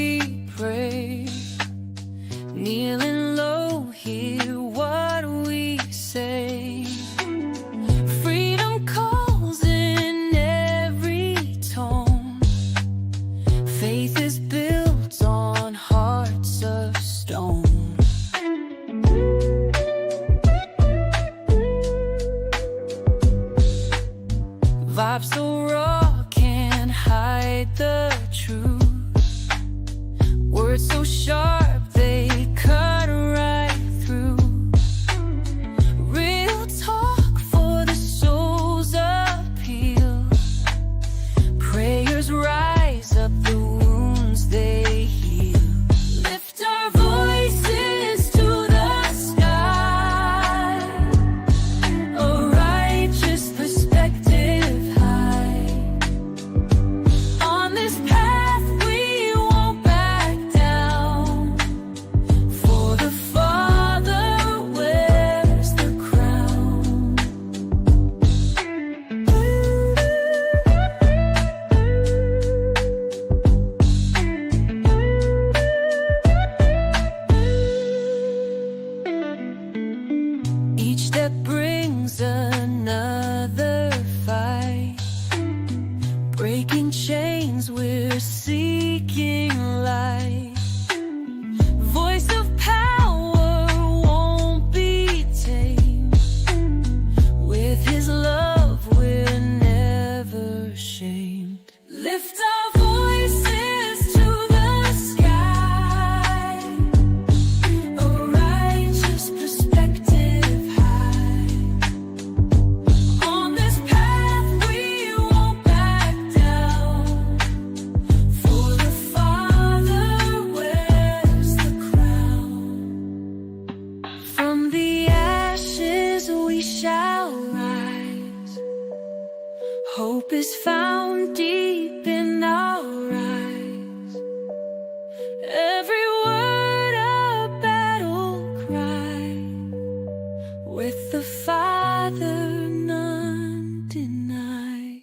we pray, kneeling low, hear what we say. Freedom calls in every tone. Faith is built on hearts of stone. Vibes so raw, can't hide the truth. Words so sharp, they cut right through. Real talk for the soul's appeal. Prayers rise up, the wounds they heal. Lift our voices to the sky, a righteous perspective high. On this path we won't back down, for the Father wears the crown. Each step brings another fight. Breaking chains, we're seeking light. Voice of power won't be tamed. With His love, we're never shamed. Lift our voices to the sky, a righteous perspective high. On this path we won't back down, for the Father wears the crown. From the ashes we shall rise. Hope is found deep in our eyes. Every word a battle cry. With the Father none deny.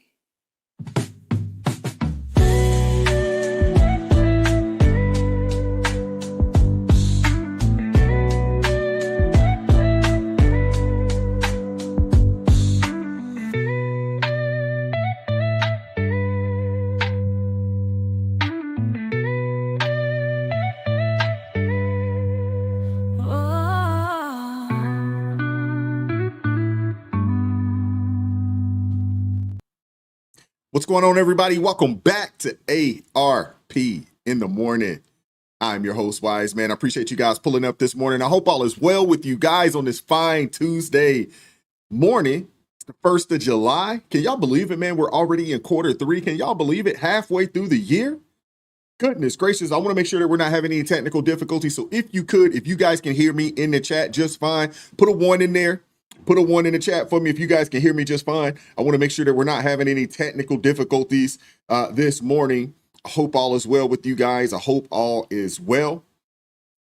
What's going on, everybody? Welcome back to ARP in the morning. I'm your host, Wise Man. I appreciate you guys pulling up this morning. I hope all is well with you guys on this fine Tuesday morning. It's the 1st of July. Can y'all believe it, man? We're already in quarter 3. Can y'all believe it? Halfway through the year? Goodness gracious. I want to make sure that we're not having any technical difficulties. So if you guys can hear me in the chat just fine, put a 1 in there. Put a 1 in the chat for me if you guys can hear me just fine. I want to make sure that we're not having any technical difficulties this morning. I hope all is well with you guys. I hope all is well.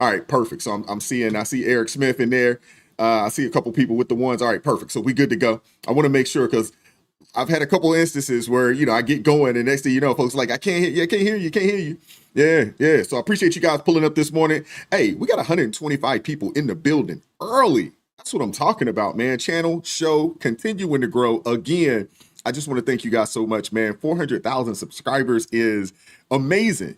All right, perfect. So I see Eric Smith in there. I see a couple people with the 1s. All right, perfect. So we good to go. I want to make sure because I've had a couple instances where, I get going and next thing you know, folks are like, I can't hear you. Yeah. So I appreciate you guys pulling up this morning. Hey, we got 125 people in the building early. That's what I'm talking about, man. Channel, show, continuing to grow. Again, I just want to thank you guys so much, man. 400,000 subscribers is amazing.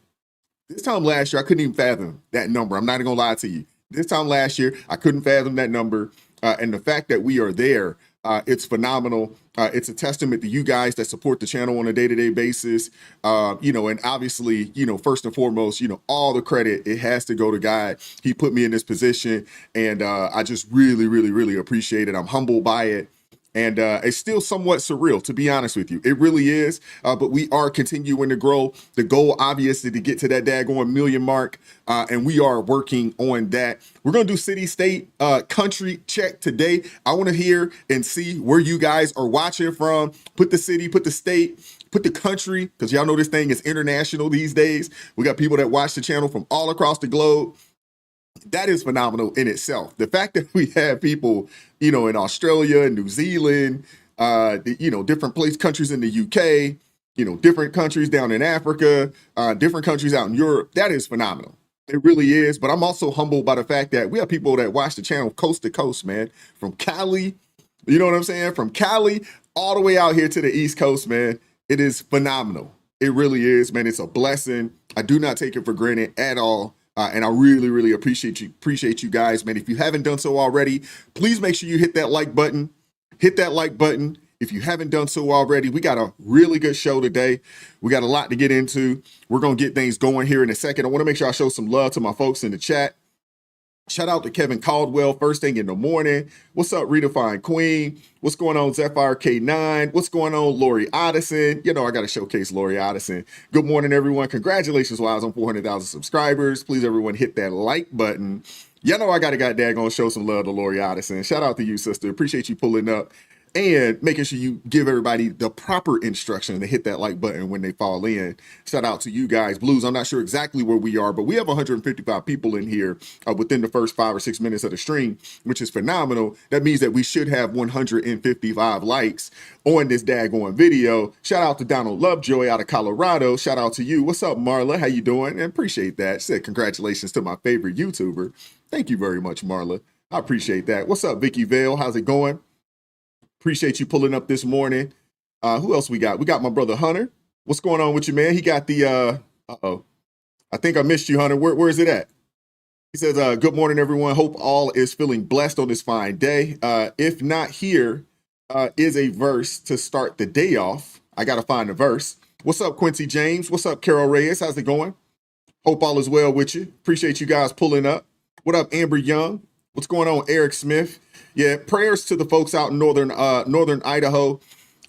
This time last year, I couldn't even fathom that number. I'm not even going to lie to you. This time last year, I couldn't fathom that number. And the fact that we are there, it's phenomenal. It's a testament to you guys that support the channel on a day-to-day basis. And obviously, first and foremost, all the credit, it has to go to God. He put me in this position, and I just really, really, really appreciate it. I'm humbled by it. And it's still somewhat surreal, to be honest with you. It really is. But we are continuing to grow. The goal, obviously, to get to that daggone million mark. And we are working on that. We're going to do city, state, country check today. I want to hear and see where you guys are watching from. Put the city, put the state, put the country, because y'all know this thing is international these days. We got people that watch the channel from all across the globe. That is phenomenal in itself. The fact that we have people, in Australia, New Zealand, different countries in the UK, different countries down in Africa, different countries out in Europe. That is phenomenal. It really is. But I'm also humbled by the fact that we have people that watch the channel coast to coast, man, from Cali, you know what I'm saying? From Cali all the way out here to the East Coast, man. It is phenomenal. It really is, man. It's a blessing. I do not take it for granted at all. And I really, really appreciate you guys, man. If you haven't done so already, please make sure you hit that like button. Hit that like button. If you haven't done so already, we got a really good show today. We got a lot to get into. We're going to get things going here in a second. I want to make sure I show some love to my folks in the chat. Shout out to Kevin Caldwell, first thing in the morning. What's up, Redefine Queen? What's going on, Zephyr K9? What's going on, Lori Oddison? I got to showcase Lori Oddison. Good morning, everyone. Congratulations, Wise, on 400,000 subscribers. Please, everyone, hit that like button. I got to daggone show some love to Lori Oddison. Shout out to you, sister. Appreciate you pulling up and making sure you give everybody the proper instruction to hit that like button when they fall in. Shout out to you guys. Blues, I'm not sure exactly where we are, but we have 155 people in here within the first 5 or 6 minutes of the stream, which is phenomenal. That means that we should have 155 likes on this daggone video. Shout out to Donald Lovejoy out of Colorado. Shout out to you. What's up, Marla? How you doing? And appreciate that. Said congratulations to my favorite YouTuber. Thank you very much, Marla. I appreciate that. What's up, Vicky Vale? How's it going? Appreciate you pulling up this morning. Who else we got? We got my brother Hunter. What's going on with you, man? He got the I think I missed you, Hunter. Where is it at? He says, good morning, everyone. Hope all is feeling blessed on this fine day. If not, here is a verse to start the day off. I gotta find the verse. What's up, Quincy James? What's up, Carol Reyes? How's it going? Hope all is well with you. Appreciate you guys pulling up. What up, Amber Young? What's going on, Eric Smith? Yeah, prayers to the folks out in northern Idaho.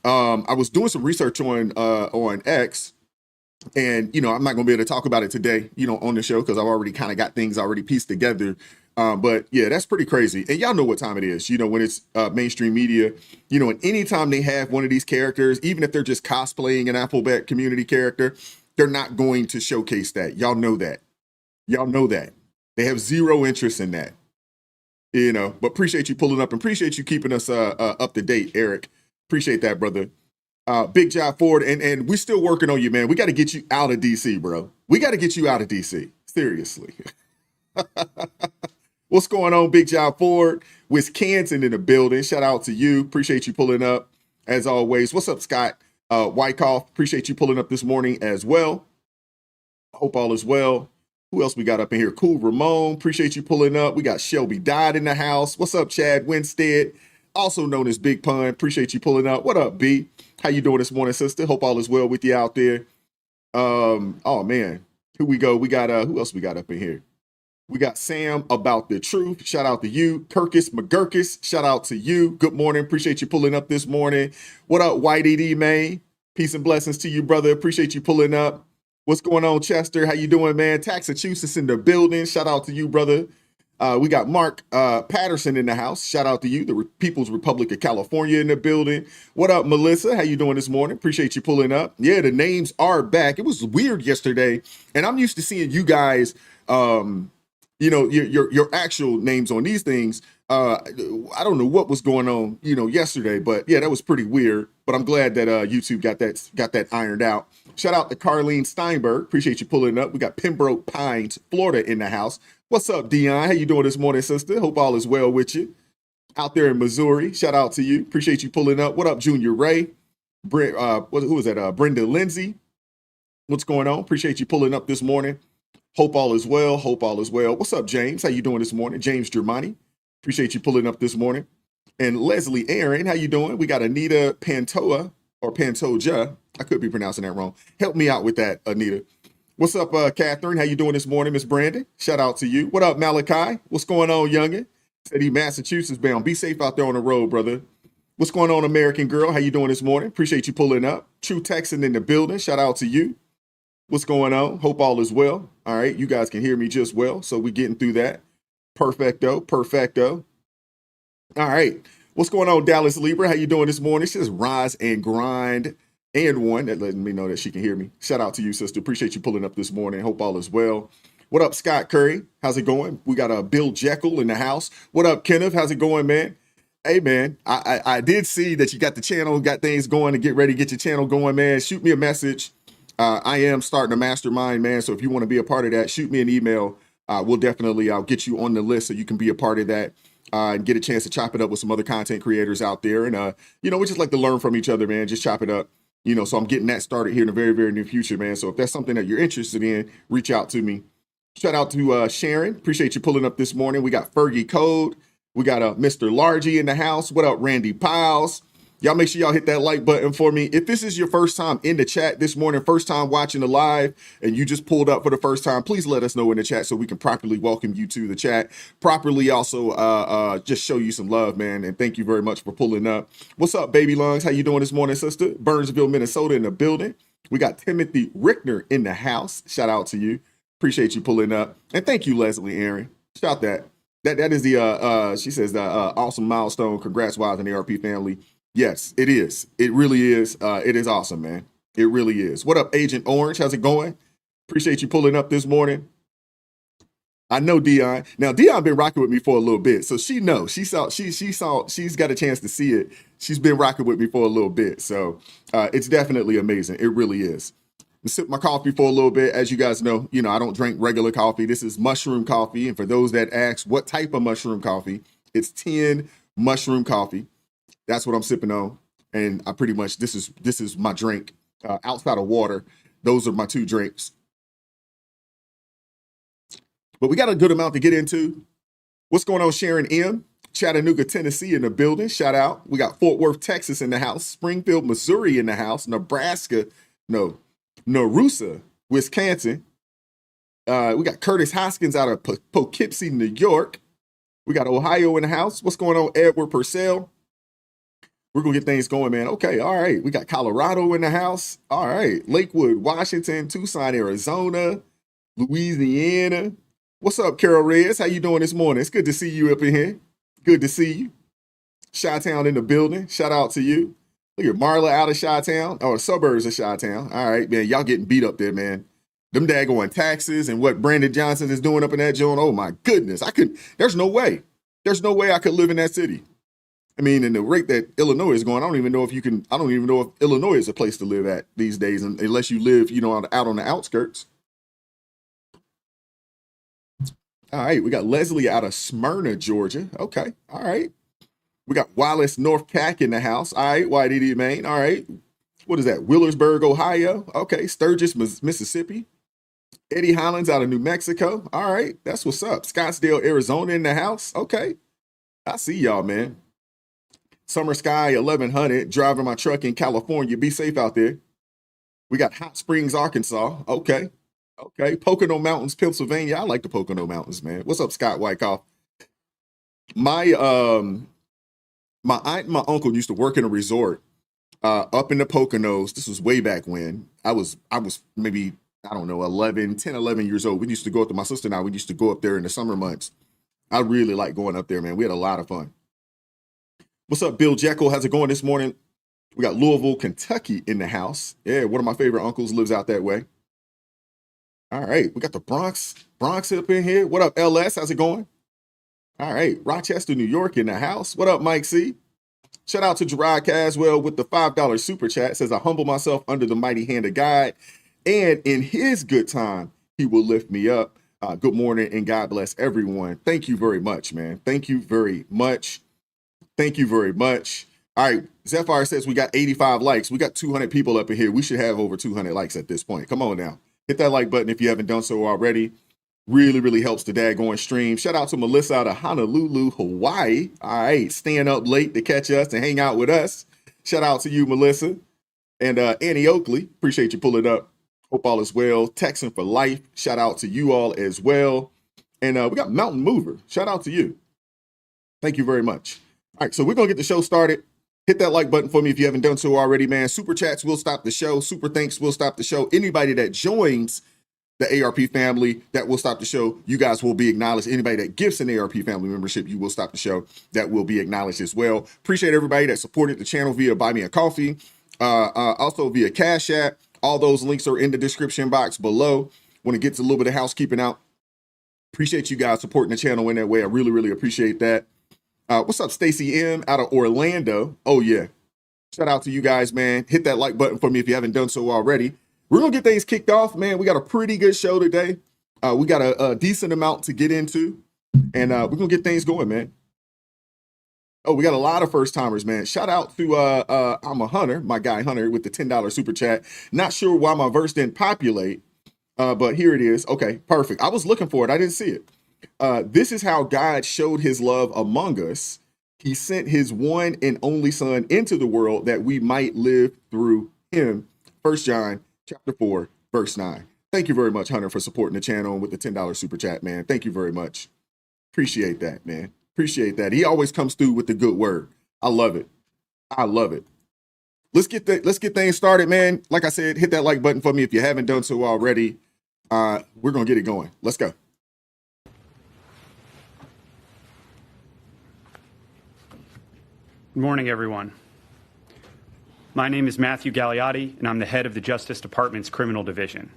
I was doing some research on X, and I'm not gonna be able to talk about it today, on the show because I've already kind of got things already pieced together. But yeah, that's pretty crazy. And y'all know what time it is, when it's mainstream media, and anytime they have one of these characters, even if they're just cosplaying an Alphabet community character, they're not going to showcase that. Y'all know that. Y'all know that. They have zero interest in that. But appreciate you pulling up and appreciate you keeping us up to date, Eric. Appreciate that, brother. Big Job Ford, and we're still working on you, man. We got to get you out of DC, bro. We got to get you out of DC. Seriously. What's going on, Big Job Ford? Wisconsin in the building. Shout out to you. Appreciate you pulling up as always. What's up, Scott Wyckoff? Appreciate you pulling up this morning as well. Hope all is well. Who else we got up in here? Cool Ramon. Appreciate you pulling up. We got Shelby Dodd in the house. What's up, Chad Winstead? Also known as Big Pun. Appreciate you pulling up. What up, B? How you doing this morning, sister? Hope all is well with you out there. Oh man. Here we go. We got who else we got up in here? We got Sam About the Truth. Shout out to you. Kirkus McGurkus. Shout out to you. Good morning. Appreciate you pulling up this morning. What up, White ED May? Peace and blessings to you, brother. Appreciate you pulling up. What's going on, Chester? How you doing, man? Massachusetts in the building. Shout out to you, brother. We got Mark Patterson in the house. Shout out to you. The People's Republic of California in the building. What up, Melissa? How you doing this morning? Appreciate you pulling up. Yeah, the names are back. It was weird yesterday, and I'm used to seeing you guys, your actual names on these things. I don't know what was going on, yesterday, but yeah, that was pretty weird. But I'm glad that YouTube got that ironed out. Shout out to Carlene Steinberg. Appreciate you pulling up. We got Pembroke Pines, Florida in the house. What's up, Dion? How you doing this morning, sister? Hope all is well with you. Out there in Missouri, shout out to you. Appreciate you pulling up. What up, Junior Ray? Who was that? Brenda Lindsay. What's going on? Appreciate you pulling up this morning. Hope all is well. Hope all is well. What's up, James? How you doing this morning? James Germani. Appreciate you pulling up this morning. And Leslie Aaron, how you doing? We got Anita Pantoja or Pantoja. I could be pronouncing that wrong. Help me out with that, Anita. What's up, Catherine? How you doing this morning, Miss Brandon? Shout out to you. What up, Malachi? What's going on, youngin? Said he Massachusetts bound. Be safe out there on the road, brother. What's going on, American Girl? How you doing this morning? Appreciate you pulling up. True Texan in the building. Shout out to you. What's going on? Hope all is well. All right, you guys can hear me just well, so we're getting through that. Perfecto. All right. What's going on, Dallas Libra? How you doing this morning? She says rise and grind and one. That letting me know that she can hear me. Shout out to you, sister. Appreciate you pulling up this morning. Hope all is well. What up, Scott Curry? How's it going? We got Bill Jekyll in the house. What up, Kenneth? How's it going, man? Hey man, I did see that you got the channel, got things going to get ready to get your channel going, man. Shoot me a message. I am starting a mastermind, man. So if you want to be a part of that, shoot me an email. We'll definitely, I'll get you on the list so you can be a part of that and get a chance to chop it up with some other content creators out there. And, we just like to learn from each other, man. Just chop it up. So I'm getting that started here in the very, very near future, man. So if that's something that you're interested in, reach out to me. Shout out to Sharon. Appreciate you pulling up this morning. We got Fergie Code. We got Mr. Largy in the house. What up, Randy Piles? Y'all make sure y'all hit that like button for me. If this is your first time in the chat this morning, first time watching the live, and you just pulled up for the first time, please let us know in the chat so we can properly welcome you to the chat. Properly also just show you some love, man. And thank you very much for pulling up. What's up, baby lungs? How you doing this morning, sister? Burnsville, Minnesota in the building. We got Timothy Rickner in the house. Shout out to you. Appreciate you pulling up. And thank you, Leslie Aaron. Shout that. That is the she says the awesome milestone. Congrats, Wise and the ARP family. Yes, it is. It really is. It is awesome, man. It really is. What up, Agent Orange? How's it going? Appreciate you pulling up this morning. I know Dion. Now Dion been rocking with me for a little bit, so she knows. She's got a chance to see it. She's been rocking with me for a little bit, so it's definitely amazing. It really is. I sip my coffee for a little bit. As you guys know, I don't drink regular coffee. This is mushroom coffee. And for those that ask what type of mushroom coffee, it's 10 mushroom coffee. That's what I'm sipping on. And I pretty much, this is my drink. Outside of water, those are my two drinks. But we got a good amount to get into. What's going on, Sharon M? Chattanooga, Tennessee in the building. Shout out. We got Fort Worth, Texas in the house. Springfield, Missouri in the house. Nebraska, Narusa, Wisconsin. We got Curtis Hoskins out of Poughkeepsie, New York. We got Ohio in the house. What's going on, Edward Purcell? We're going to get things going, man. Okay, all right. We got Colorado in the house. All right. Lakewood, Washington, Tucson, Arizona, Louisiana. What's up, Carol Reyes? How you doing this morning? It's good to see you up in here. Good to see you. Chi-Town in the building. Shout out to you. Look at Marla out of Chi-Town, or suburbs of Chi-Town. All right, man, y'all getting beat up there, man. Them daggone taxes and what Brandon Johnson is doing up in that joint. Oh my goodness, there's no way. There's no way I could live in that city. I mean, and the rate that Illinois is going, I don't even know if Illinois is a place to live at these days, unless you live, out on the outskirts. All right, we got Leslie out of Smyrna, Georgia. Okay, all right. We got Wallace North Cack in the house. All right, YDD Maine. All right. What is that? Willersburg, Ohio. Okay. Sturgis, Mississippi. Eddie Hollins out of New Mexico. All right. That's what's up. Scottsdale, Arizona in the house. Okay. I see y'all, man. Summer Sky 1100. Driving my truck in California. Be safe out there. We got Hot Springs, Arkansas. Okay. Okay. Pocono Mountains, Pennsylvania. I like the Pocono Mountains, man. What's up, Scott Wyckoff? My aunt and my uncle used to work in a resort up in the Poconos. This was way back when I was maybe, I don't know, 11 years old. We used to go up to my sister and I, we used to go up there in the summer months. I really like going up there, man. We had a lot of fun. What's up, Bill Jekyll? How's it going this morning? We got Louisville, Kentucky in the house. Yeah, one of my favorite uncles lives out that way. All right, we got the Bronx up in here. What up, LS? How's it going? All right, Rochester, New York in the house. What up, Mike C? Shout out to Gerard Caswell with the $5 super chat. Says, I humble myself under the mighty hand of God, and in his good time, he will lift me up. Good morning, and God bless everyone. Thank you very much, man. Thank you very much. Thank you very much. All right, Zephyr says we got 85 likes. We got 200 people up in here. We should have over 200 likes at this point. Come on now. Hit that like button if you haven't done so already. Really, really helps the daggone stream. Shout out to Melissa out of Honolulu, Hawaii. All right, staying up late to catch us and hang out with us. Shout out to you, Melissa. And Annie Oakley, appreciate you pulling up. Hope all is well. Texan for life. Shout out to you all as well. And we got Mountain Mover. Shout out to you. Thank you very much. All right, so we're going to get the show started. Hit that like button for me if you haven't done so already, man. Super chats will stop the show. Super thanks will stop the show. Anybody that joins the ARP family, that will stop the show. You guys will be acknowledged. Anybody that gives an ARP family membership, you will stop the show. That will be acknowledged as well. Appreciate everybody that supported the channel via Buy Me a Coffee, also via Cash App. All those links are in the description box below. When it gets a little bit of housekeeping out, appreciate you guys supporting the channel in that way. I really, really appreciate that. What's up, Stacy M out of Orlando? Oh, yeah. Shout out to you guys, man. Hit that like button for me if you haven't done so already. We're going to get things kicked off, man. We got a pretty good show today. We got a decent amount to get into, and we're going to get things going, man. Oh, we got a lot of first timers, man. Shout out to I'm a Hunter, my guy Hunter with the $10 super chat. Not sure why my verse didn't populate, but here it is. Okay, perfect. I was looking for it. I didn't see it. This is how God showed his love among us. He sent his one and only son into the world that we might live through him. 1 John chapter 4, verse 9. Thank you very much, Hunter, for supporting the channel with the $10 super chat, man. Thank you very much. Appreciate that, man. Appreciate that. He always comes through with the good word. I love it. I love it. Let's get things started, man. Like I said, hit that like button for me if you haven't done so already. We're gonna get it going. Let's go. Good morning, everyone. My name is Matthew Gagliotti, and I'm the head of the Justice Department's Criminal Division.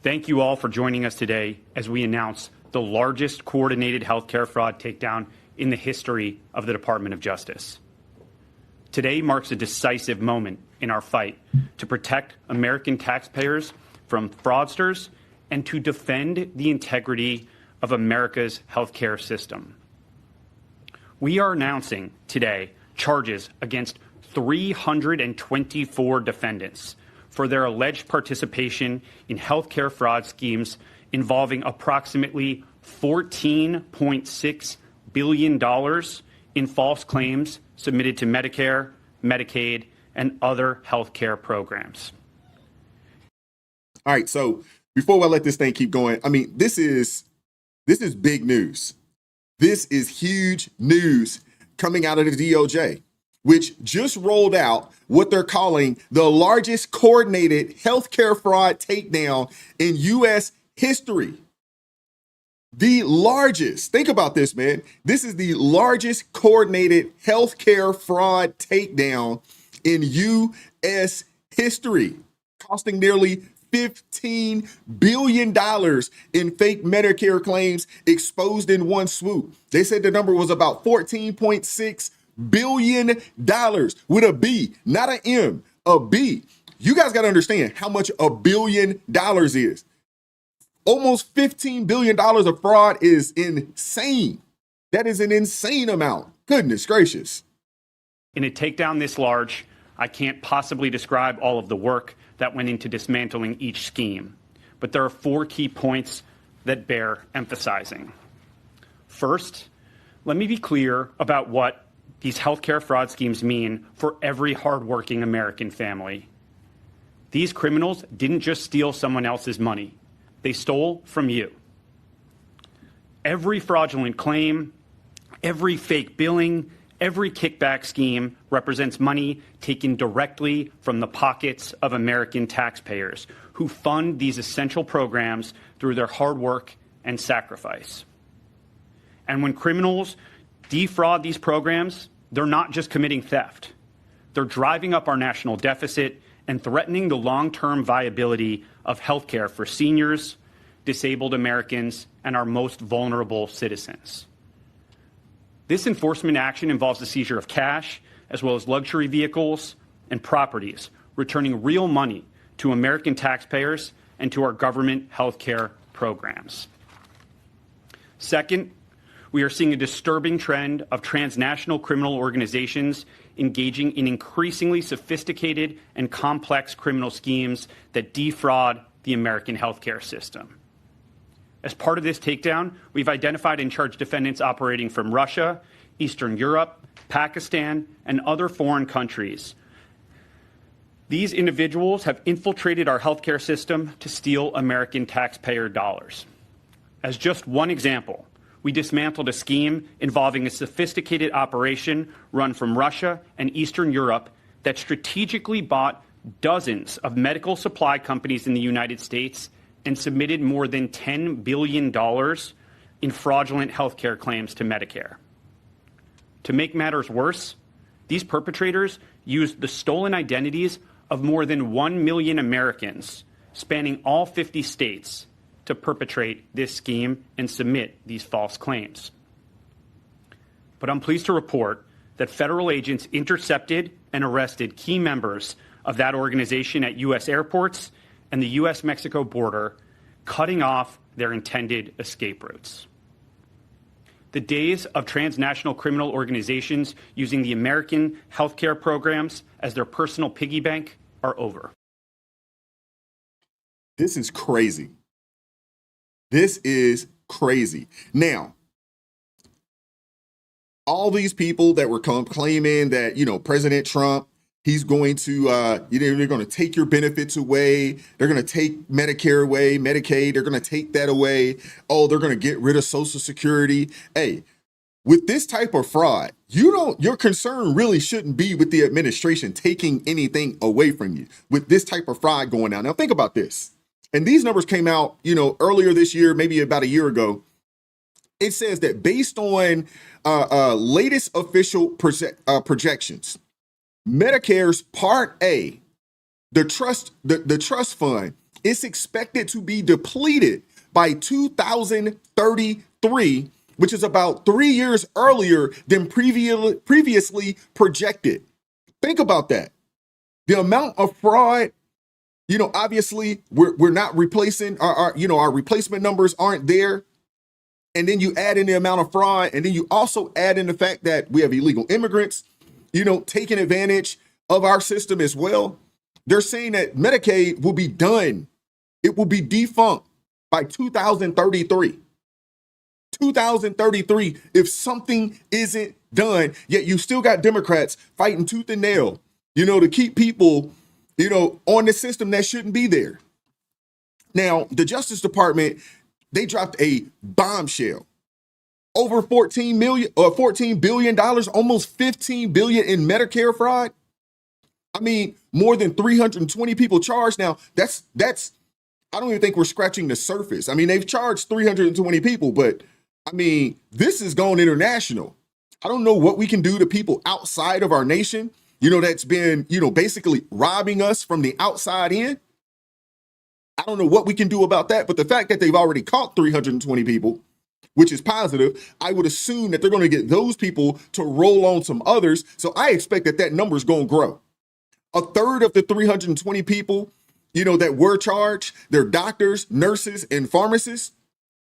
Thank you all for joining us today as we announce the largest coordinated healthcare fraud takedown in the history of the Department of Justice. Today marks a decisive moment in our fight to protect American taxpayers from fraudsters and to defend the integrity of America's healthcare system. We are announcing today charges against 324 defendants for their alleged participation in healthcare fraud schemes involving approximately $14.6 billion in false claims submitted to Medicare, Medicaid, and other healthcare programs. All right, so before I let this thing keep going, I mean, this is big news. This is huge news coming out of the DOJ, which just rolled out what they're calling the largest coordinated healthcare fraud takedown in U.S. history. The largest. Think about this, man. This is the largest coordinated healthcare fraud takedown in U.S. history, costing nearly $15 billion in fake Medicare claims exposed in one swoop. They said the number was about $14.6 billion with a B, not an M, a B. You guys got to understand how much $1 billion is. Almost $15 billion of fraud is insane. That is an insane amount. Goodness gracious. In a takedown this large, I can't possibly describe all of the work that went into dismantling each scheme, but there are 4 key points that bear emphasizing. First, let me be clear about what these healthcare fraud schemes mean for every hardworking American family. These criminals didn't just steal someone else's money. They stole from you. Every fraudulent claim, every fake billing, every kickback scheme represents money taken directly from the pockets of American taxpayers who fund these essential programs through their hard work and sacrifice. And when criminals defraud these programs, they're not just committing theft. They're driving up our national deficit and threatening the long-term viability of healthcare for seniors, disabled Americans, and our most vulnerable citizens. This enforcement action involves the seizure of cash, as well as luxury vehicles and properties, returning real money to American taxpayers and to our government healthcare programs. Second, we are seeing a disturbing trend of transnational criminal organizations engaging in increasingly sophisticated and complex criminal schemes that defraud the American healthcare system. As part of this takedown, we've identified and charged defendants operating from Russia, Eastern Europe, Pakistan, and other foreign countries. These individuals have infiltrated our healthcare system to steal American taxpayer dollars. As just one example, we dismantled a scheme involving a sophisticated operation run from Russia and Eastern Europe that strategically bought dozens of medical supply companies in the United States and submitted more than $10 billion in fraudulent healthcare claims to Medicare. To make matters worse, these perpetrators used the stolen identities of more than 1 million Americans spanning all 50 states to perpetrate this scheme and submit these false claims. but I'm pleased to report that federal agents intercepted and arrested key members of that organization at U.S. airports and the U.S.-Mexico border, cutting off their intended escape routes. The days of transnational criminal organizations using the American healthcare programs as their personal piggy bank are over. This is crazy. This is crazy. Now, all these people that were claiming that, President Trump, he's going to, they're going to take your benefits away. They're going to take Medicare away, Medicaid. They're going to take that away. Oh, they're going to get rid of Social Security. Hey, with this type of fraud, your concern really shouldn't be with the administration taking anything away from you with this type of fraud going on. Now, think about this. And these numbers came out, earlier this year, maybe about a year ago. It says that based on latest official projections, Medicare's Part A, the trust fund, is expected to be depleted by 2033, which is about 3 years earlier than previously projected. Think about that. The amount of fraud, obviously we're not replacing our replacement numbers aren't there. And then you add in the amount of fraud, and then you also add in the fact that we have illegal immigrants, taking advantage of our system as well. They're saying that Medicaid will be done. It will be defunct by 2033. 2033, if something isn't done, yet you still got Democrats fighting tooth and nail, to keep people, on the system that shouldn't be there. Now, the Justice Department, they dropped a bombshell. Over $14 billion, almost 15 billion in Medicare fraud. I mean, more than 320 people charged. Now, that's I don't even think we're scratching the surface. I mean, they've charged 320 people, but I mean, this is going international. I don't know what we can do to people outside of our nation, that's been, basically robbing us from the outside in. I don't know what we can do about that, but the fact that they've already caught 320 people, which is positive, I would assume that they're going to get those people to roll on some others. So I expect that number is going to grow. A third of the 320 people, that were charged, they're doctors, nurses, and pharmacists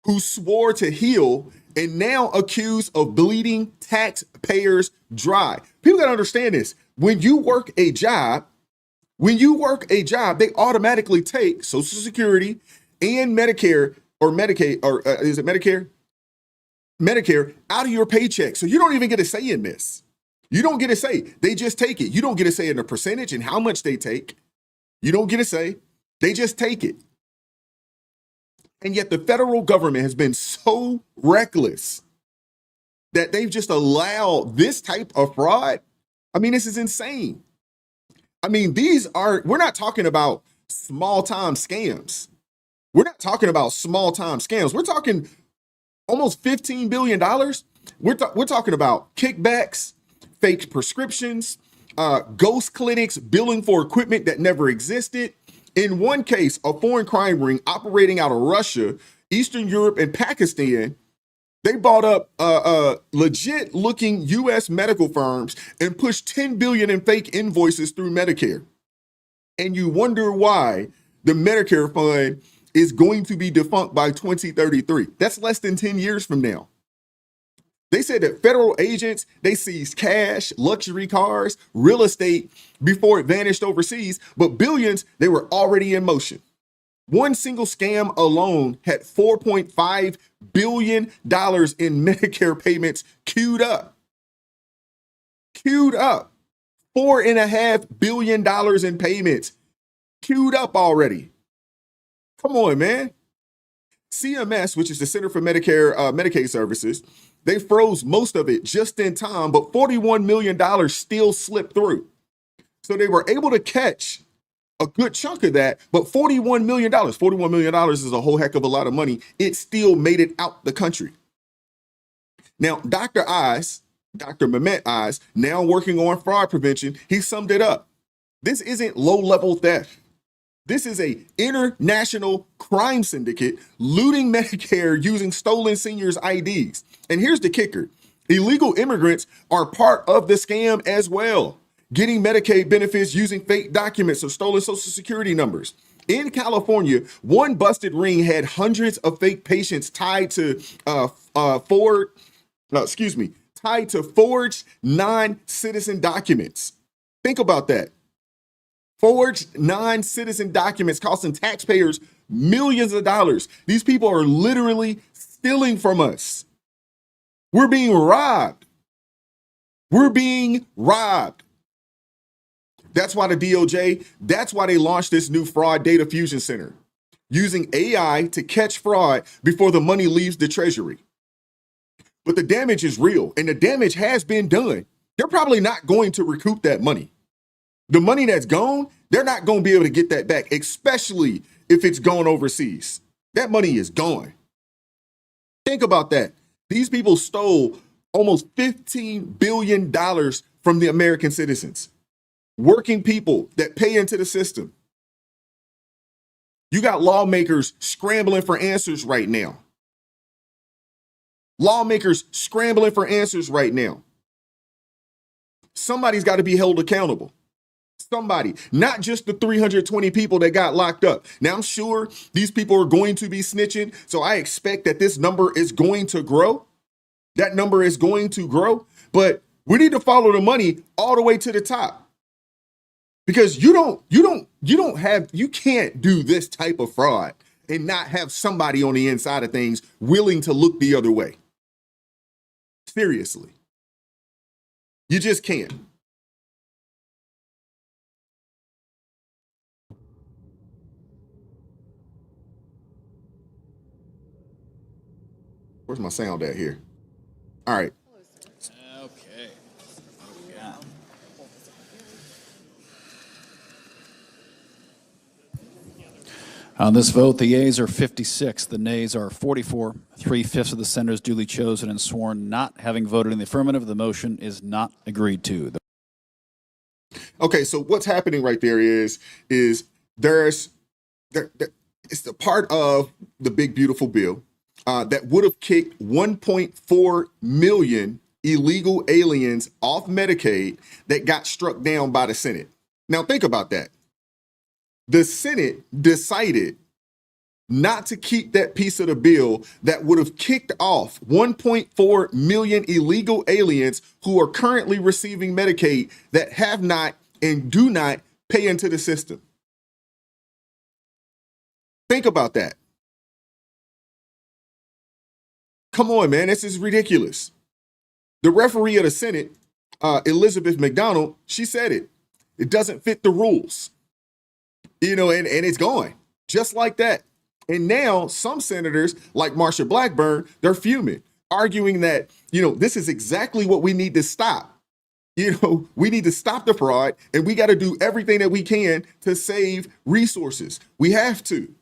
who swore to heal and now accused of bleeding taxpayers dry. People got to understand this. When you work a job, they automatically take Social Security and Medicare or Medicaid, or is it Medicare? Medicare out of your paycheck. So you don't even get a say in this. You don't get a say. They just take it. You don't get a say in the percentage and how much they take. You don't get a say. They just take it. And yet the federal government has been so reckless that they've just allowed this type of fraud. I mean, this is insane. I mean, we're not talking about small-time scams. We're not talking about small-time scams. We're talking almost $15 billion. We're talking about kickbacks, fake prescriptions, ghost clinics billing for equipment that never existed. In one case, a foreign crime ring operating out of Russia, Eastern Europe, and Pakistan, they bought up legit-looking U.S. medical firms and pushed $10 billion in fake invoices through Medicare. And you wonder why the Medicare fund is going to be defunct by 2033. That's less than 10 years from now. They said that federal agents, they seized cash, luxury cars, real estate before it vanished overseas, but billions, they were already in motion. One single scam alone had $4.5 billion in Medicare payments queued up. $4.5 billion in payments queued up already. Come on, man. CMS, which is the Center for Medicaid Services, they froze most of it just in time, but $41 million still slipped through. So they were able to catch a good chunk of that, but $41 million is a whole heck of a lot of money. It still made it out the country. Now, Dr. Mehmet Oz, now working on fraud prevention, he summed it up. This isn't low-level theft. This is a international crime syndicate looting Medicare using stolen seniors' IDs. And here's the kicker. Illegal immigrants are part of the scam as well, getting Medicaid benefits using fake documents or stolen Social Security numbers. In California, one busted ring had hundreds of fake patients tied to forged non-citizen documents. Think about that. Forged non-citizen documents costing taxpayers millions of dollars. These people are literally stealing from us. We're being robbed. We're being robbed. That's why the DOJ, that's why they launched this new fraud data fusion center, using AI to catch fraud before the money leaves the treasury. But the damage is real, and the damage has been done. They're probably not going to recoup that money. The money that's gone, they're not going to be able to get that back, especially if it's gone overseas. That money is gone. Think about that. These people stole almost $15 billion from the American citizens, working people that pay into the system. You got lawmakers scrambling for answers right now. Lawmakers scrambling for answers right now. Somebody's got to be held accountable. Somebody, not just the 320 people that got locked up. Now, I'm sure these people are going to be snitching, so I expect that this number is going to grow. That number is going to grow, but we need to follow the money all the way to the top. Because you can't do this type of fraud and not have somebody on the inside of things willing to look the other way. Seriously. You just can't. Where's my sound at here? All right. Okay. Yeah. On this vote, the yeas are 56, the nays are 44. 3/5 of the senators duly chosen and sworn not having voted in the affirmative. The motion is not agreed to. Okay, so what's happening right there is it's the part of the big beautiful bill that would have kicked 1.4 million illegal aliens off Medicaid that got struck down by the Senate. Now think about that. The Senate decided not to keep that piece of the bill that would have kicked off 1.4 million illegal aliens who are currently receiving Medicaid that have not and do not pay into the system. Think about that. Come on, man, this is ridiculous. The referee of the Senate, Elizabeth McDonald, she said it. It doesn't fit the rules. And it's gone just like that. And now some senators like Marsha Blackburn, they're fuming, arguing that, this is exactly what we need to stop. We need to stop the fraud, and we got to do everything that we can to save resources. We have to.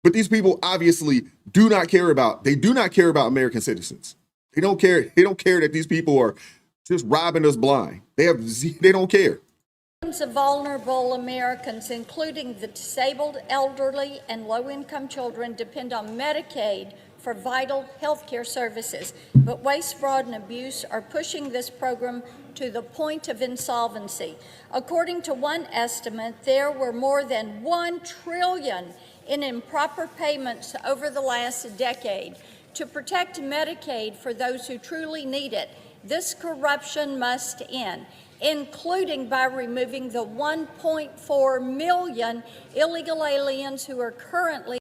But these people obviously do not care about American citizens. They don't care. They don't care that these people are just robbing us blind. They don't care. Millions of vulnerable Americans, including the disabled, elderly, and low-income children, depend on Medicaid for vital health care services. But waste, fraud, and abuse are pushing this program to the point of insolvency. According to one estimate, there were more than $1 trillion in improper payments over the last decade. To protect Medicaid for those who truly need it, this corruption must end, including by removing the 1.4 million illegal aliens who are currently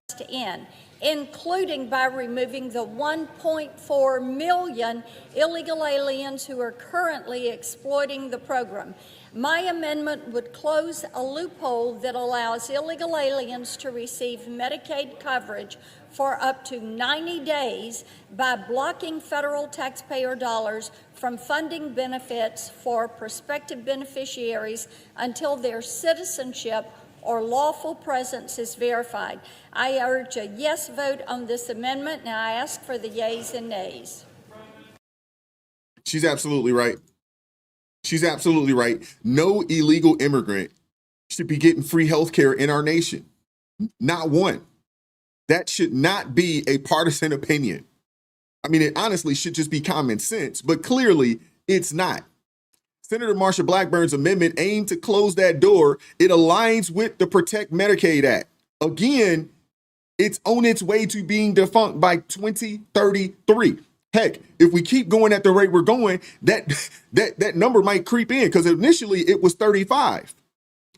including by removing the 1.4 million illegal aliens who are currently exploiting the program. My amendment would close a loophole that allows illegal aliens to receive Medicaid coverage for up to 90 days by blocking federal taxpayer dollars from funding benefits for prospective beneficiaries until their citizenship or lawful presence is verified. I urge a yes vote on this amendment, and I ask for the yeas and nays. She's absolutely right. She's absolutely right. No illegal immigrant should be getting free health care in our nation. Not one. That should not be a partisan opinion. I mean, it honestly should just be common sense, but clearly it's not. Senator Marsha Blackburn's amendment aimed to close that door. It aligns with the Protect Medicaid Act. Again, it's on its way to being defunct by 2033. Heck, if we keep going at the rate we're going, that number might creep in, because initially it was 35.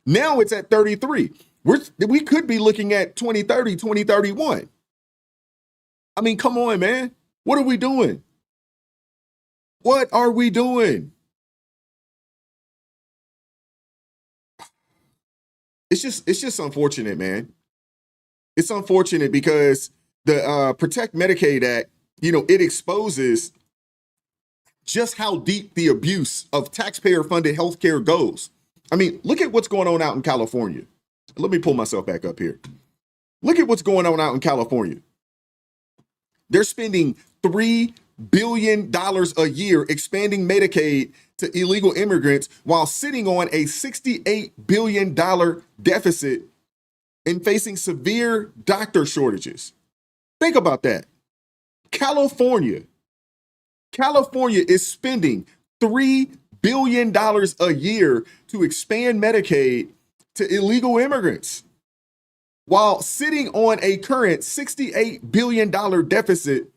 Now it's at 33. We could be looking at 2030, 2031. I mean, come on, man. What are we doing? What are we doing? It's just unfortunate, man. It's unfortunate because the Protect Medicaid Act, it exposes just how deep the abuse of taxpayer-funded healthcare goes. I mean, look at what's going on out in California. Let me pull myself back up here. Look at what's going on out in California. They're spending $3 billion a year expanding Medicaid to illegal immigrants while sitting on a $68 billion deficit and facing severe doctor shortages. Think about that. California is spending $3 billion a year to expand Medicaid to illegal immigrants while sitting on a current $68 billion deficit,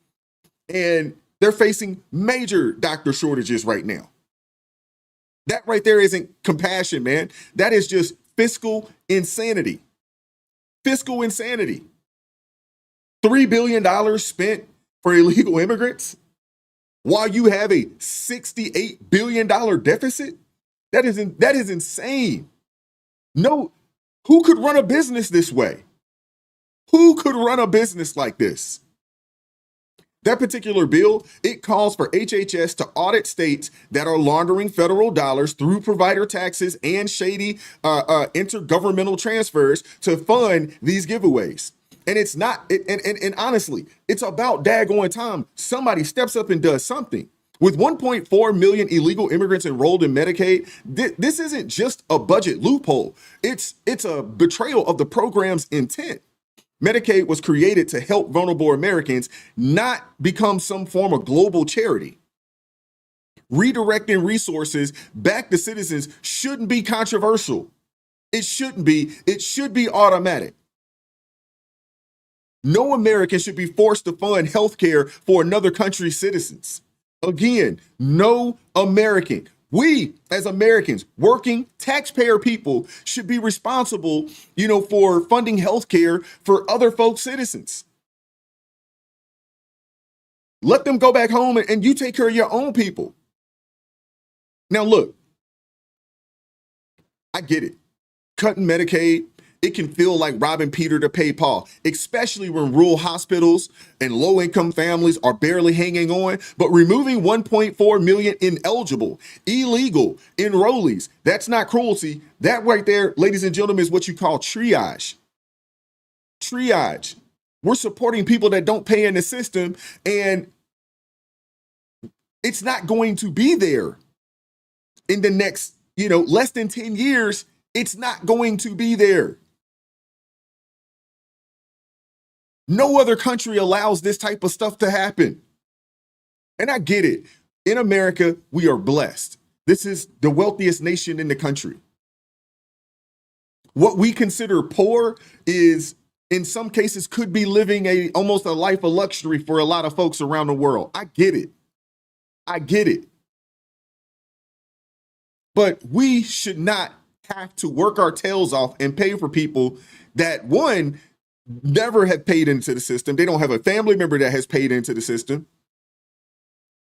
and they're facing major doctor shortages right now. That right there isn't compassion, man. That is just fiscal insanity. Fiscal insanity. $3 billion spent for illegal immigrants while you have a $68 billion deficit? That is insane. No, who could run a business this way? Who could run a business like this? That particular bill, it calls for HHS to audit states that are laundering federal dollars through provider taxes and shady intergovernmental transfers to fund these giveaways. And it's not, and honestly, it's about daggone time somebody steps up and does something. With 1.4 million illegal immigrants enrolled in Medicaid, this isn't just a budget loophole. It's a betrayal of the program's intent. Medicaid was created to help vulnerable Americans, not become some form of global charity. Redirecting resources back to citizens shouldn't be controversial. It shouldn't be. It should be automatic. No American should be forced to fund health care for another country's citizens. Again, no American. We, as Americans, working taxpayer people, should be responsible, for funding health care for other folks' citizens. Let them go back home and you take care of your own people. Now, look, I get it. Cutting Medicaid, it can feel like robbing Peter to pay Paul, especially when rural hospitals and low-income families are barely hanging on. But removing 1.4 million ineligible, illegal enrollees, that's not cruelty. That right there, ladies and gentlemen, is what you call triage. Triage. We're supporting people that don't pay in the system, and it's not going to be there in the next, less than 10 years. It's not going to be there. No other country allows this type of stuff to happen. And I get it. In America, we are blessed. This is the wealthiest nation in the country. What we consider poor is, in some cases, could be living almost a life of luxury for a lot of folks around the world. I get it. I get it. But we should not have to work our tails off and pay for people that, one, never have paid into the system. They don't have a family member that has paid into the system.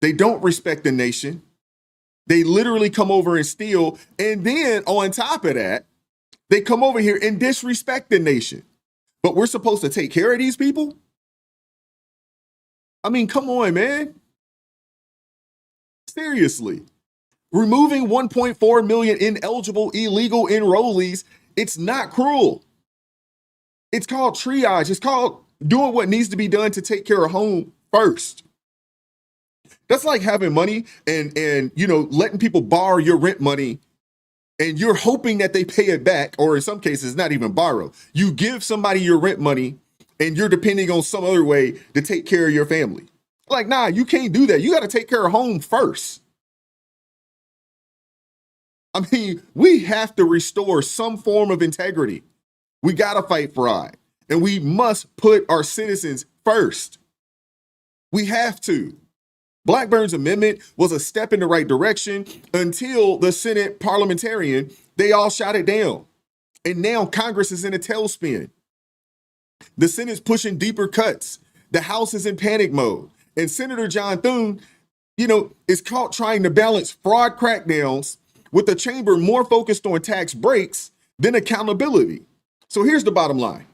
They don't respect the nation. They literally come over and steal. And then on top of that, they come over here and disrespect the nation. But we're supposed to take care of these people? I mean, come on, man. Seriously. Removing 1.4 million ineligible illegal enrollees, it's not cruel. It's called triage. It's called doing what needs to be done to take care of home first. That's like having money and letting people borrow your rent money, and you're hoping that they pay it back, or in some cases, not even borrow. You give somebody your rent money and you're depending on some other way to take care of your family. Like, nah, you can't do that. You got to take care of home first. I mean, we have to restore some form of integrity. We got to fight fraud, and we must put our citizens first. We have to. Blackburn's amendment was a step in the right direction until the Senate parliamentarian, they all shot it down. And now Congress is in a tailspin. The Senate's pushing deeper cuts. The House is in panic mode. And Senator John Thune, is caught trying to balance fraud crackdowns with the chamber more focused on tax breaks than accountability. So here's the bottom line.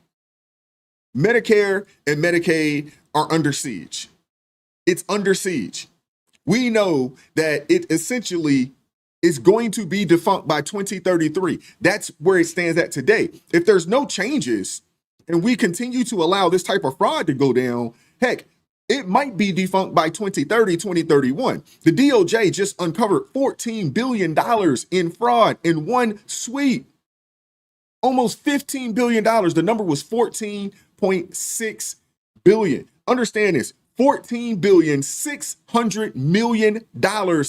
Medicare and Medicaid are under siege. It's under siege. We know that it essentially is going to be defunct by 2033. That's where it stands at today. If there's no changes and we continue to allow this type of fraud to go down, heck, it might be defunct by 2030, 2031. The DOJ just uncovered $14 billion in fraud in one sweep. Almost $15 billion. The number was 14.6 billion. Understand this. $14.6 billion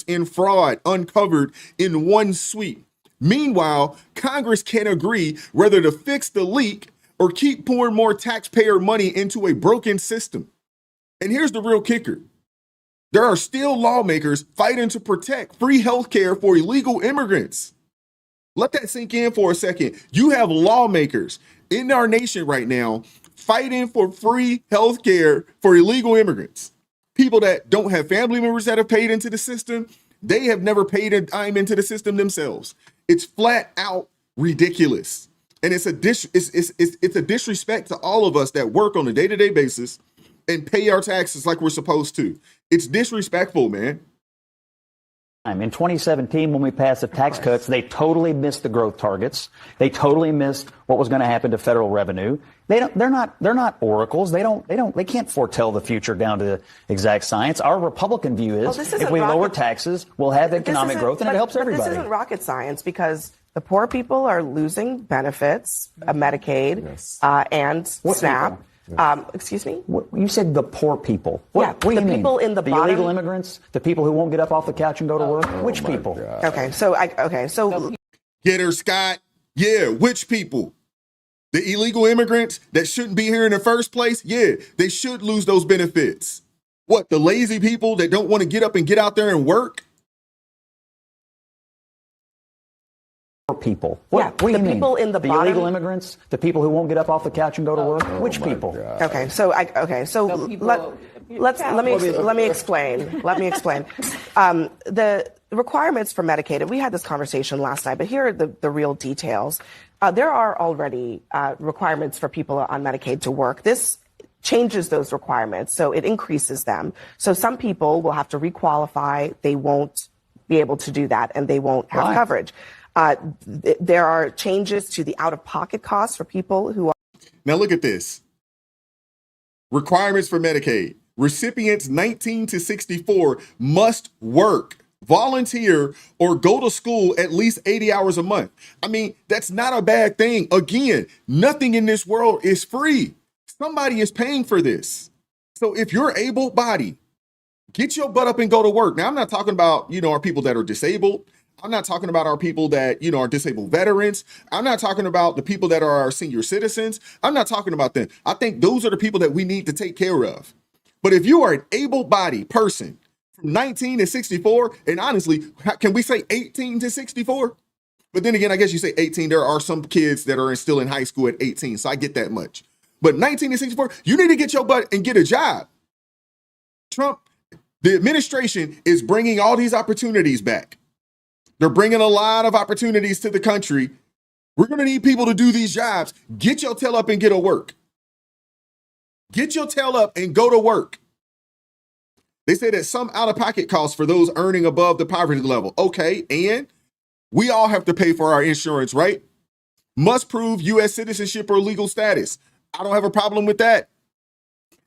in fraud uncovered in one sweep. Meanwhile, Congress can't agree whether to fix the leak or keep pouring more taxpayer money into a broken system. And here's the real kicker. There are still lawmakers fighting to protect free healthcare for illegal immigrants. Let that sink in for a second. You have lawmakers in our nation right now fighting for free healthcare for illegal immigrants. People that don't have family members that have paid into the system. They have never paid a dime into the system themselves. It's flat out ridiculous. And it's a disrespect to all of us that work on a day-to-day basis and pay our taxes like we're supposed to. It's disrespectful, man. In 2017, when we passed the tax cuts, they totally missed the growth targets. They totally missed what was going to happen to federal revenue. They're not oracles. They can't foretell the future down to the exact science. Our Republican view is if we lower taxes, we'll have economic growth and it helps everybody. This isn't rocket science because the poor people are losing benefits, Medicaid, and SNAP. Excuse me? You said the poor people. What do you mean? People in the bottom, illegal immigrants, the people who won't get up off the couch and go to work. Which people? God. So get her, Scott. Yeah, which people? The illegal immigrants that shouldn't be here in the first place? Yeah, they should lose those benefits. What, the lazy people that don't want to get up and get out there and work? People. What do you mean? People in the bottom, illegal immigrants, the people who won't get up off the couch and go to work. Which people? Let me explain. The requirements for Medicaid, and we had this conversation last night, but here are the real details. There are already requirements for people on Medicaid to work. This changes those requirements, so it increases them. So some people will have to requalify. They won't be able to do that, and they won't have coverage. There are changes to the out-of-pocket costs for people who are. Now look at this. Requirements for Medicaid. Recipients 19 to 64 must work, volunteer, or go to school at least 80 hours a month. I mean, that's not a bad thing. Again, nothing in this world is free. Somebody is paying for this. So if you're able-bodied, get your butt up and go to work. Now, I'm not talking about, our people that are disabled. I'm not talking about our people that, are disabled veterans. I'm not talking about the people that are our senior citizens. I'm not talking about them. I think those are the people that we need to take care of. But if you are an able-bodied person from 19 to 64, and honestly, can we say 18 to 64? But then again, I guess you say 18. There are some kids that are still in high school at 18, so I get that much. But 19 to 64, you need to get your butt and get a job. Trump, the administration is bringing all these opportunities back. They're bringing a lot of opportunities to the country. We're going to need people to do these jobs. Get your tail up and get to work. Get your tail up and go to work. They say that some out-of-pocket costs for those earning above the poverty level. Okay, and we all have to pay for our insurance, right? Must prove U.S. citizenship or legal status. I don't have a problem with that.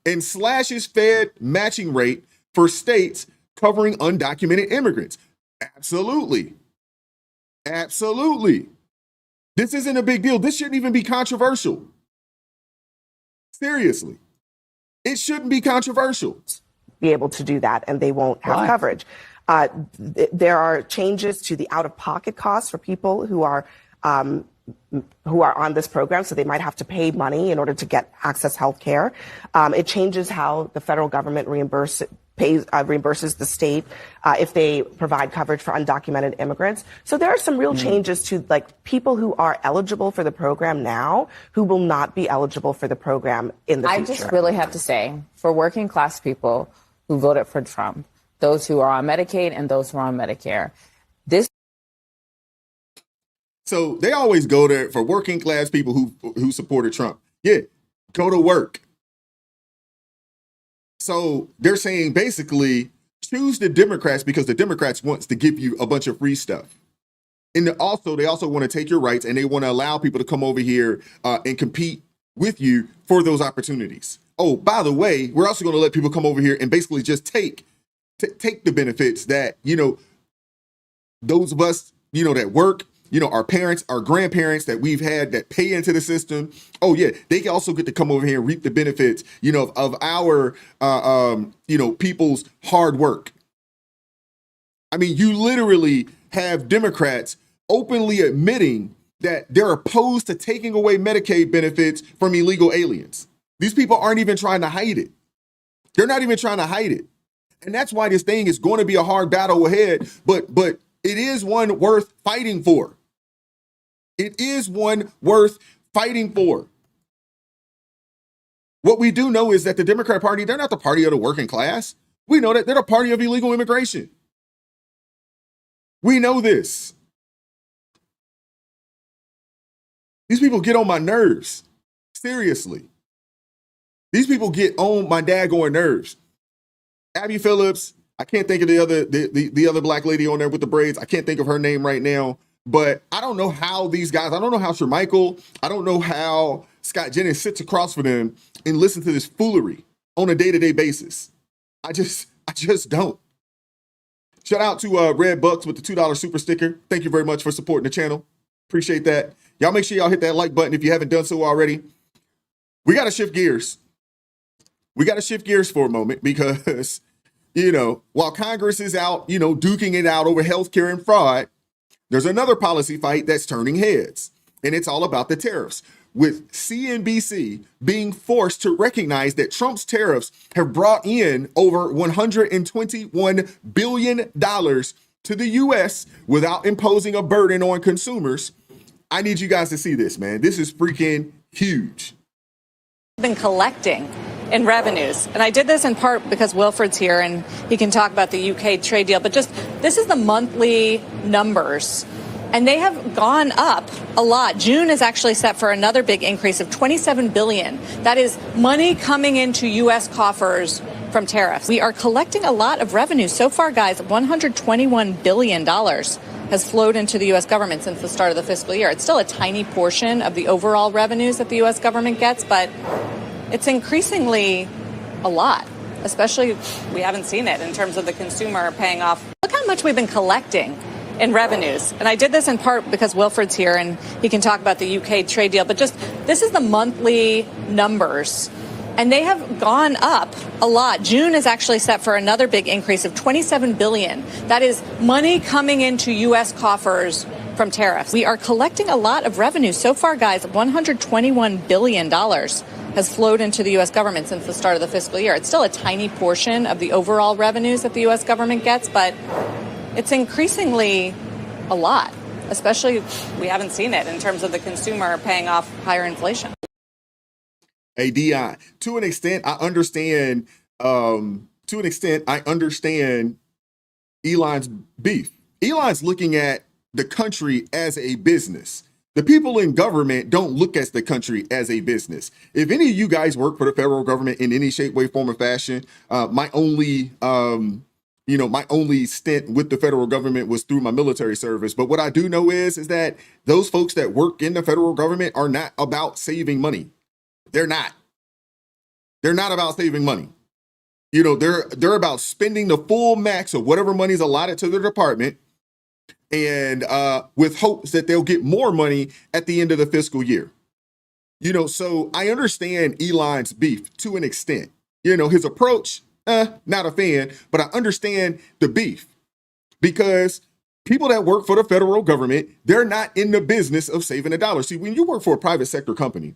And slashes Fed matching rate for states covering undocumented immigrants. Absolutely. Absolutely. This isn't a big deal. This shouldn't even be controversial. Seriously. It shouldn't be controversial. be able to do that, and they won't have coverage. There are changes to the out-of-pocket costs for people who are on this program, so they might have to pay money in order to get access health care. It changes how the federal government reimburses the state if they provide coverage for undocumented immigrants. So there are some real changes to like people who are eligible for the program now who will not be eligible for the program in the future. I just really have to say, for working class people who voted for Trump, those who are on Medicaid and those who are on Medicare, So they always go there for working class people who supported Trump. Yeah, go to work. So they're saying basically choose the Democrats because the Democrats wants to give you a bunch of free stuff. And they also want to take your rights, and they want to allow people to come over here and compete with you for those opportunities. Oh, by the way, we're also going to let people come over here and basically just take the benefits that, those of us, that work, our parents, our grandparents that we've had that pay into the system. Oh yeah, they can also get to come over here and reap the benefits, of our, people's hard work. I mean, you literally have Democrats openly admitting that they're opposed to taking away Medicaid benefits from illegal aliens. These people aren't even trying to hide it. They're not even trying to hide it. And that's why this thing is going to be a hard battle ahead, but it is one worth fighting for. It is one worth fighting for. What we do know is that the Democrat Party, they're not the party of the working class. We know that they're the party of illegal immigration. We know this. These people get on my nerves. Seriously. These people get on my daggone nerves. Abby Phillips, I can't think of the other black lady on there with the braids. I can't think of her name right now. But I don't know how these guys, I don't know how Shermichael, I don't know how Scott Jennings sits across from them and listen to this foolery on a day-to-day basis. I just don't. Shout out to Red Bucks with the $2 super sticker. Thank you very much for supporting the channel. Appreciate that. Y'all make sure y'all hit that like button if you haven't done so already. We got to shift gears. We got to shift gears for a moment because, while Congress is out, duking it out over healthcare and fraud, there's another policy fight that's turning heads, and it's all about the tariffs, with CNBC being forced to recognize that Trump's tariffs have brought in over $121 billion to the U.S. without imposing a burden on consumers. I need you guys to see this, man. This is freaking huge. Been collecting in revenues. And I did this in part because Wilfred's here and he can talk about the UK trade deal, but this is the monthly numbers and they have gone up a lot. June is actually set for another big increase of $27 billion. That is money coming into U.S. coffers from tariffs. We are collecting a lot of revenue. So far, guys, $121 billion has flowed into the U.S. government since the start of the fiscal year. It's still a tiny portion of the overall revenues that the U.S. government gets, but it's increasingly a lot, especially we haven't seen it in terms of the consumer paying off. Look how much we've been collecting in revenues. And I did this in part because Wilfred's here and he can talk about the UK trade deal, but this is the monthly numbers. And they have gone up a lot. June is actually set for another big increase of $27 billion. That is money coming into U.S. coffers from tariffs. We are collecting a lot of revenue. So far, guys, $121 billion has flowed into the U.S. government since the start of the fiscal year. It's still a tiny portion of the overall revenues that the U.S. government gets, but it's increasingly a lot, especially we haven't seen it in terms of the consumer paying off higher inflation. Hey, Dion, to an extent, I understand. I understand Elon's beef. Elon's looking at the country as a business. The people in government don't look at the country as a business. If any of you guys work for the federal government in any shape, way, form, or fashion, my only stint with the federal government was through my military service. But what I do know is that those folks that work in the federal government are not about saving money. They're not. They're not about saving money. They're about spending the full max of whatever money is allotted to their department, and with hopes that they'll get more money at the end of the fiscal year. So I understand Elon's beef to an extent. His approach, not a fan, but I understand the beef because people that work for the federal government, they're not in the business of saving a dollar. See, when you work for a private sector company,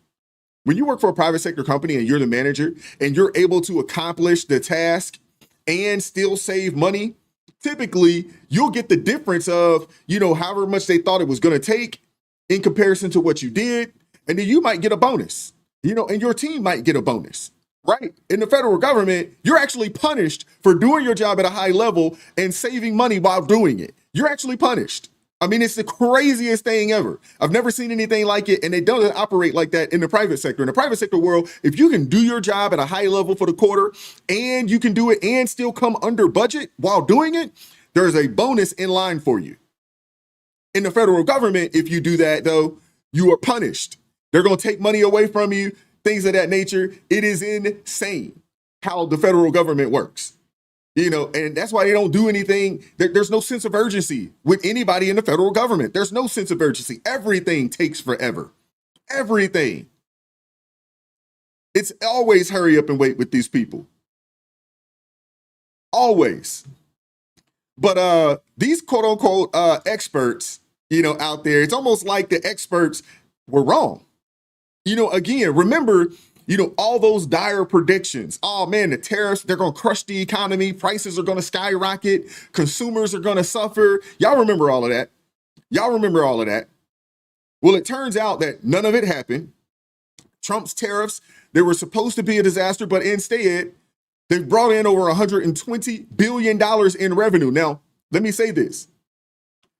and you're the manager and you're able to accomplish the task and still save money, typically you'll get the difference of, however much they thought it was going to take in comparison to what you did. And then you might get a bonus, and your team might get a bonus, right? In the federal government, you're actually punished for doing your job at a high level and saving money while doing it. You're actually punished. I mean, it's the craziest thing ever. I've never seen anything like it, and they don't operate like that in the private sector. In the private sector world, if you can do your job at a high level for the quarter, and you can do it and still come under budget while doing it, there's a bonus in line for you. In the federal government, if you do that, though, you are punished. They're going to take money away from you, things of that nature. It is insane how the federal government works. And that's why they don't do anything. There's no sense of urgency with anybody in the federal government. There's no sense of urgency. Everything takes forever. Everything. It's always hurry up and wait with these people. Always. But these quote unquote experts, out there, it's almost like the experts were wrong. Again, remember, all those dire predictions. Oh man, the tariffs, they're going to crush the economy. Prices are going to skyrocket. Consumers are going to suffer. Y'all remember all of that. Well, it turns out that none of it happened. Trump's tariffs, they were supposed to be a disaster, but instead, they've brought in over $120 billion in revenue. Now, let me say this.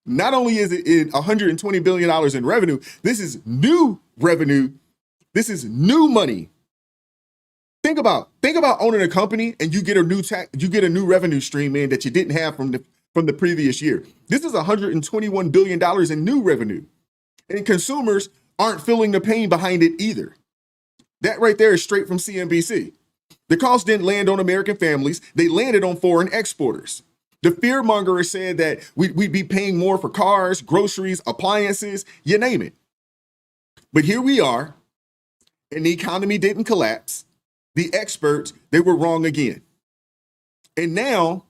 Not only is it $120 billion in revenue, this is new revenue. This is new money. Think about owning a company and you get a new revenue stream in that you didn't have from the previous year. This is $121 billion in new revenue. And consumers aren't feeling the pain behind it either. That right there is straight from CNBC. The cost didn't land on American families. They landed on foreign exporters. The fearmonger said that we'd be paying more for cars, groceries, appliances, you name it. But here we are, and the economy didn't collapse. The experts, they were wrong again. And now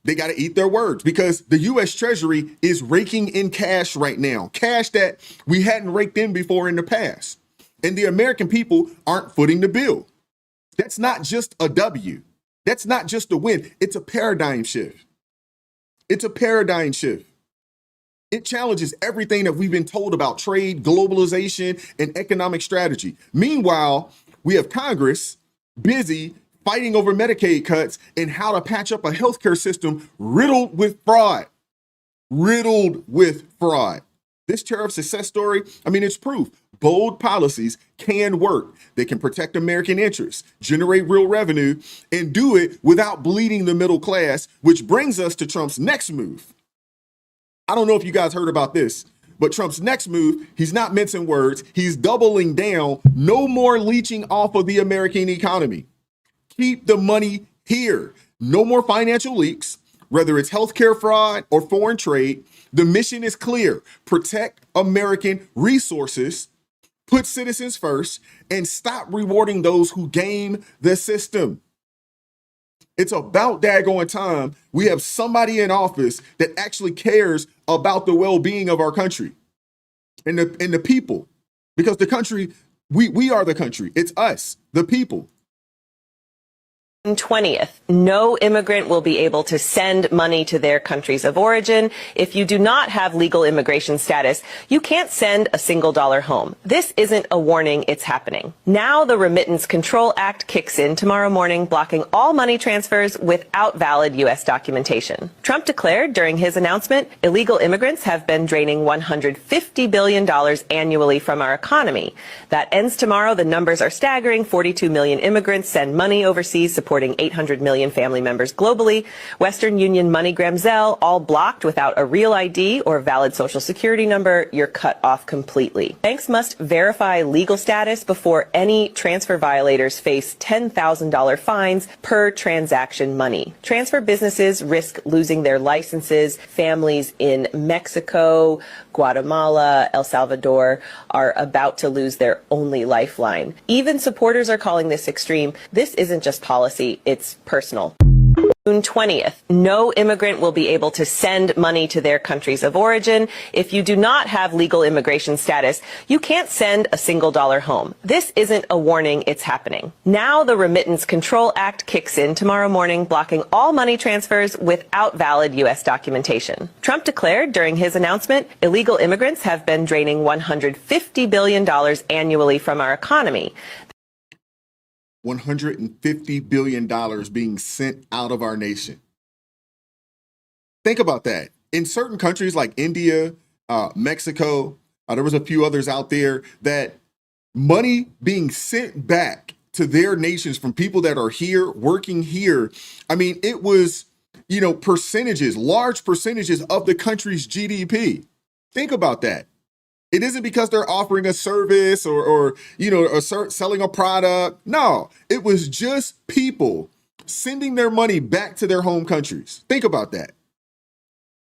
they got to eat their words because the U.S. Treasury is raking in cash right now, cash that we hadn't raked in before in the past. And the American people aren't footing the bill. That's not just a W. That's not just a win. It's a paradigm shift. It's a paradigm shift. It challenges everything that we've been told about trade, globalization, and economic strategy. Meanwhile, we have Congress busy fighting over Medicaid cuts and how to patch up a healthcare system riddled with fraud. This tariff success story, it's proof. Bold policies can work. They can protect American interests, generate real revenue, and do it without bleeding the middle class, which brings us to Trump's next move. I don't know if you guys heard about this, but Trump's next move, he's not mincing words. He's doubling down. No more leeching off of the American economy. Keep the money here. No more financial leaks, whether it's healthcare fraud or foreign trade. The mission is clear. Protect American resources, put citizens first, and stop rewarding those who game the system. It's about daggone time we have somebody in office that actually cares about the well-being of our country and the people. Because the country, we are the country. It's us, the people. 20th, no immigrant will be able to send money to their countries of origin. If you do not have legal immigration status, you can't send a single dollar home. This isn't a warning, it's happening. Now the Remittance Control Act kicks in tomorrow morning, blocking all money transfers without valid U.S. documentation. Trump declared during his announcement, illegal immigrants have been draining $150 billion annually from our economy. That ends tomorrow. The numbers are staggering. 42 million immigrants send money overseas, supporting 800 million family members globally. Western Union, MoneyGram, Zelle, all blocked without a real ID or valid social security number. You're cut off completely. Banks must verify legal status before any transfer violators face $10,000 fines per transaction money. Transfer businesses risk losing their licenses. Families in Mexico, Guatemala, El Salvador are about to lose their only lifeline. Even supporters are calling this extreme. This isn't just policy. policy, it's personal. June 20th, no immigrant will be able to send money to their countries of origin. If you do not have legal immigration status, you can't send a single dollar home. This isn't a warning, it's happening. Now the Remittance Control Act kicks in tomorrow morning, blocking all money transfers without valid U.S. documentation. Trump declared during his announcement, illegal immigrants have been draining $150 billion annually from our economy. $150 billion being sent out of our nation. Think about that. In certain countries like India, Mexico, there was a few others out there, that money being sent back to their nations from people that are here, working here. I mean, it was, percentages, large percentages of the country's GDP. Think about that. It isn't because they're offering a service or selling a product. No, it was just people sending their money back to their home countries. Think about that.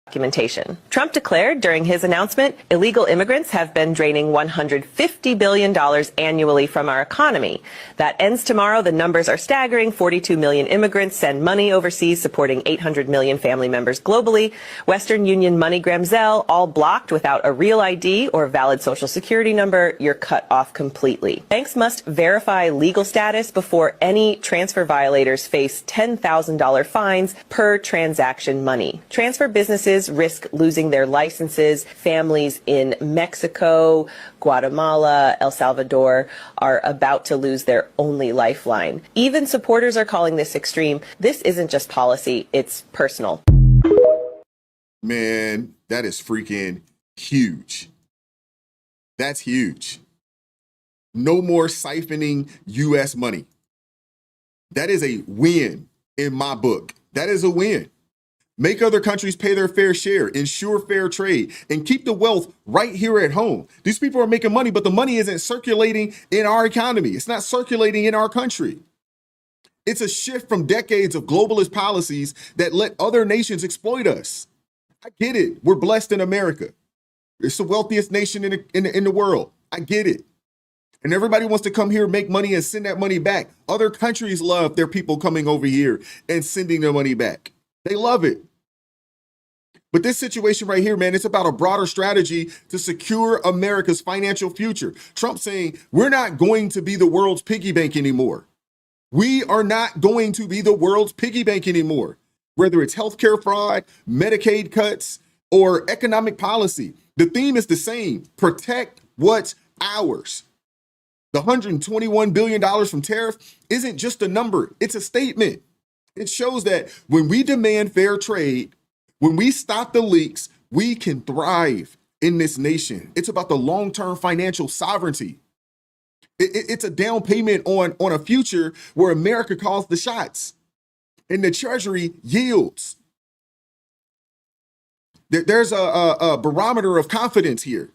Documentation. Trump declared during his announcement, illegal immigrants have been draining $150 billion annually from our economy. That ends tomorrow. The numbers are staggering. 42 million immigrants send money overseas, supporting 800 million family members globally. Western Union, MoneyGram, Zelle, all blocked without a real ID or valid social security number. You're cut off completely. Banks must verify legal status before any transfer violators face $10,000 fines per transaction money. Transfer businesses risk losing their licenses. Families in Mexico, Guatemala, El Salvador are about to lose their only lifeline. Even supporters are calling this extreme. This isn't just policy, it's personal. Man, that is freaking huge. That's huge. No more siphoning U.S. money. That is a win in my book. That is a win. Make other countries pay their fair share, ensure fair trade, and keep the wealth right here at home. These people are making money, but the money isn't circulating in our economy. It's not circulating in our country. It's a shift from decades of globalist policies that let other nations exploit us. I get it. We're blessed in America. It's the wealthiest nation in the world. I get it. And everybody wants to come here, make money, and send that money back. Other countries love their people coming over here and sending their money back. They love it. But this situation right here, man, it's about a broader strategy to secure America's financial future. Trump saying we're not going to be the world's piggy bank anymore. We are not going to be the world's piggy bank anymore. Whether it's healthcare fraud, Medicaid cuts, or economic policy, the theme is the same. Protect what's ours. The $121 billion from tariff isn't just a number. It's a statement. It shows that when we demand fair trade, when we stop the leaks, we can thrive in this nation. It's about the long-term financial sovereignty. It's a down payment on a future where America calls the shots and the Treasury yields. There's a barometer of confidence here.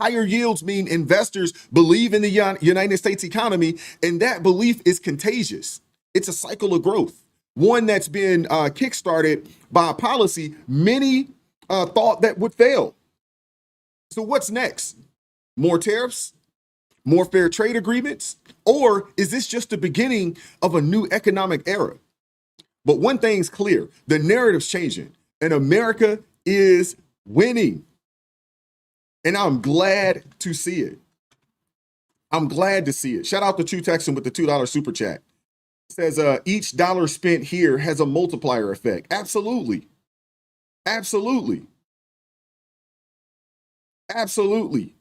Higher yields mean investors believe in the United States economy, and that belief is contagious. It's a cycle of growth. One that's been kickstarted by a policy many thought that would fail. So what's next? More tariffs? More fair trade agreements? Or is this just the beginning of a new economic era? But one thing's clear, the narrative's changing, and America is winning. And I'm glad to see it. I'm glad to see it. Shout out to True Texan with the $2 super chat. Says each dollar spent here has a multiplier effect. Absolutely. Absolutely. Absolutely.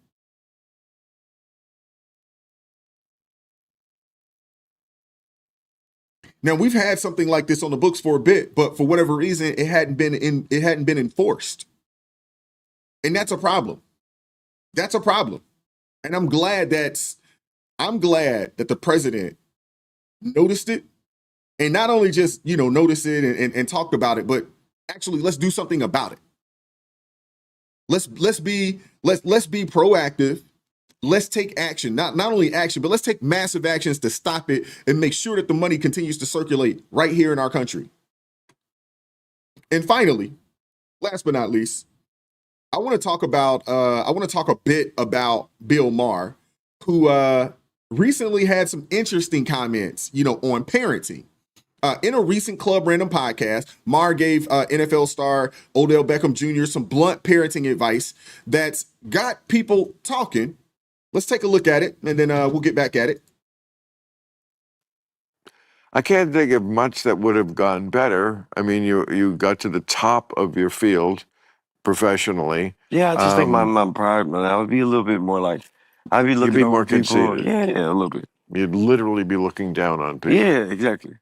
Now we've had something like this on the books for a bit, but for whatever reason, it hadn't been enforced. And that's a problem. That's a problem. And I'm glad that the president noticed it, and not only just, notice it and talked about it, but actually let's do something about it. Let's be proactive. Let's take action, not only action, but let's take massive actions to stop it and make sure that the money continues to circulate right here in our country. And finally, last but not least, I want to talk a bit about Bill Maher, who recently had some interesting comments, on parenting. In a recent Club Random podcast, Maher gave NFL star Odell Beckham Jr. some blunt parenting advice that's got people talking. Let's take a look at it, and then we'll get back at it. I can't think of much that would have gone better. I mean, you got to the top of your field professionally. Yeah, I just think my pride, man, I would be a little bit more like, I'd be looking You'd be over more people. conceited. Yeah, a little bit. You'd literally be looking down on people. Yeah, exactly.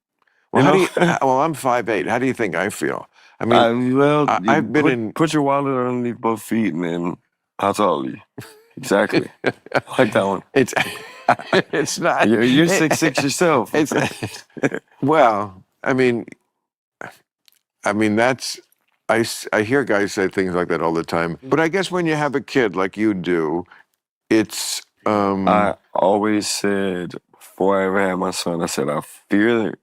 Well, You know? well, I'm 5'8". How do you think I feel? I mean, well, I've been put your wallet underneath both feet, and then how tall are you? Exactly. I like that one. It's not. You're 6'6" yourself. It's well, I mean that's. I hear guys say things like that all the time. But I guess when you have a kid like you do, it's. I always said before I ever had my son, I said I fear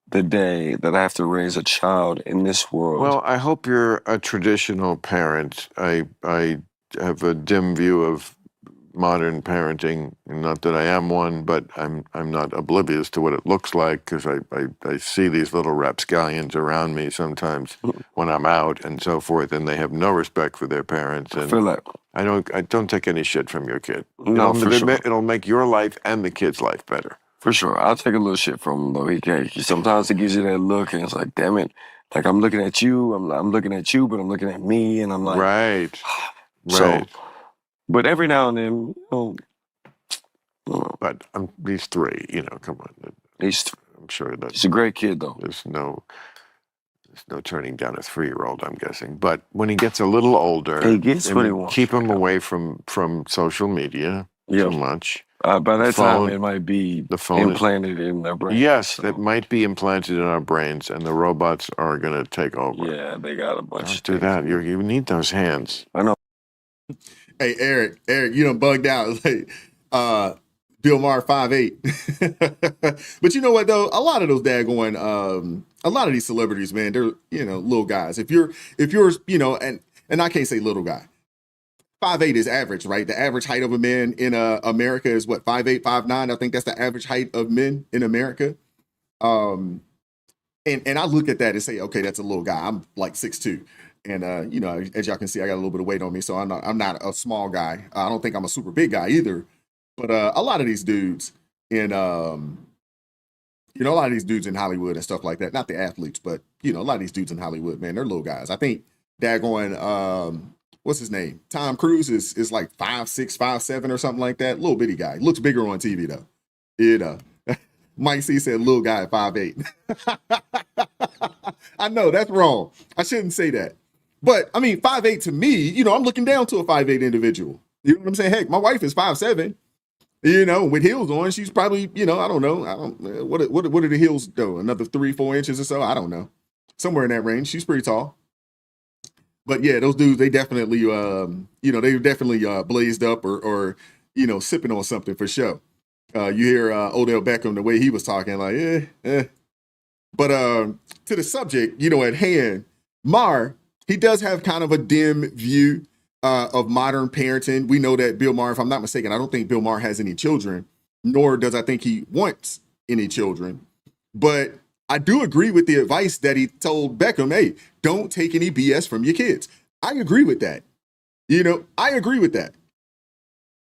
the day that I have to raise a child in this world. Well, I hope you're a traditional parent. I have a dim view of modern parenting. Not that I am one, but I'm not oblivious to what it looks like, because I see these little rapscallions around me sometimes when I'm out and so forth, and they have no respect for their parents. And I feel like I don't take any shit from your kid. No, for sure. It'll make your life and the kid's life better. For sure. I'll take a little shit from him, though. Sometimes it gives you that look, and it's like, damn it. Like, I'm looking at you, I'm looking at you, but I'm looking at me, and I'm like... Right. So, but every now and then, But these three, come on. I'm sure that... He's a great kid, though. There's no turning down a 3-year-old, I'm guessing. But when he gets a little older... He gets what he wants. Keep him away from social media too much. By that time, it might be implanted in their brain. Yes, it might be implanted in our brains, and the robots are going to take over. Yeah, they got a bunch. Don't do that. You need those hands. I know. Hey, Eric, you done bugged out. Like, Bill Maher 5'8". But you know what, though? A lot of those a lot of these celebrities, man, they're, little guys. If you're, and I can't say little guy. 5'8" is average, right? The average height of a man in America is what, 5'8", 5'9"? I think that's the average height of men in America. And I look at that and say, okay, that's a little guy. I'm like 6'2". And as y'all can see, I got a little bit of weight on me, so I'm not a small guy. I don't think I'm a super big guy either. But a lot of these dudes in a lot of these dudes in Hollywood and stuff like that, not the athletes, but a lot of these dudes in Hollywood, man, they're little guys. I think daggone what's his name? Tom Cruise is like 5'6", 5'7", or something like that. Little bitty guy. Looks bigger on TV though. Mike C said little guy at 5'8". I know that's wrong. I shouldn't say that. But I mean, 5'8" to me, I'm looking down to a 5'8" individual. You know what I'm saying? Heck, my wife is 5'7". With heels on, she's probably, I don't know. What do the heels do? Another 3-4 inches or so? I don't know. Somewhere in that range. She's pretty tall. But yeah, those dudes, they definitely, they definitely blazed up or sipping on something for sure. You hear Odell Beckham, the way he was talking, like, But to the subject, at hand, Maher, he does have kind of a dim view of modern parenting. We know that Bill Maher, if I'm not mistaken, I don't think Bill Maher has any children, nor does I think he wants any children. But I do agree with the advice that he told Beckham, hey, don't take any BS from your kids. I agree with that. I agree with that.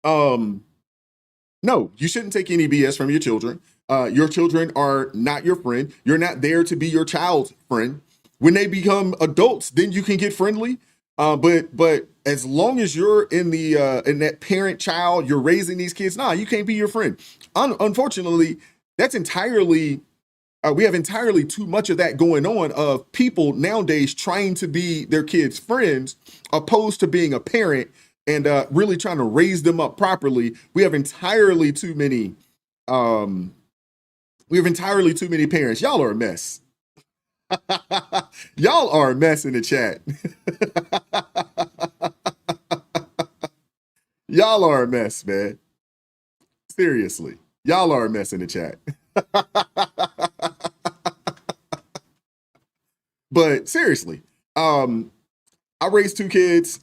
No, you shouldn't take any BS from your children. Your children are not your friend. You're not there to be your child's friend. When they become adults, then you can get friendly. But as long as you're in that parent-child, you're raising these kids, you can't be your friend. Unfortunately, that's entirely, we have entirely too much of that going on, of people nowadays trying to be their kids' friends, opposed to being a parent and really trying to raise them up properly. We have entirely too many parents. Y'all are a mess. Y'all are a mess in the chat. Y'all are a mess, man. Seriously. Y'all are a mess in the chat. But seriously, I raised 2 kids.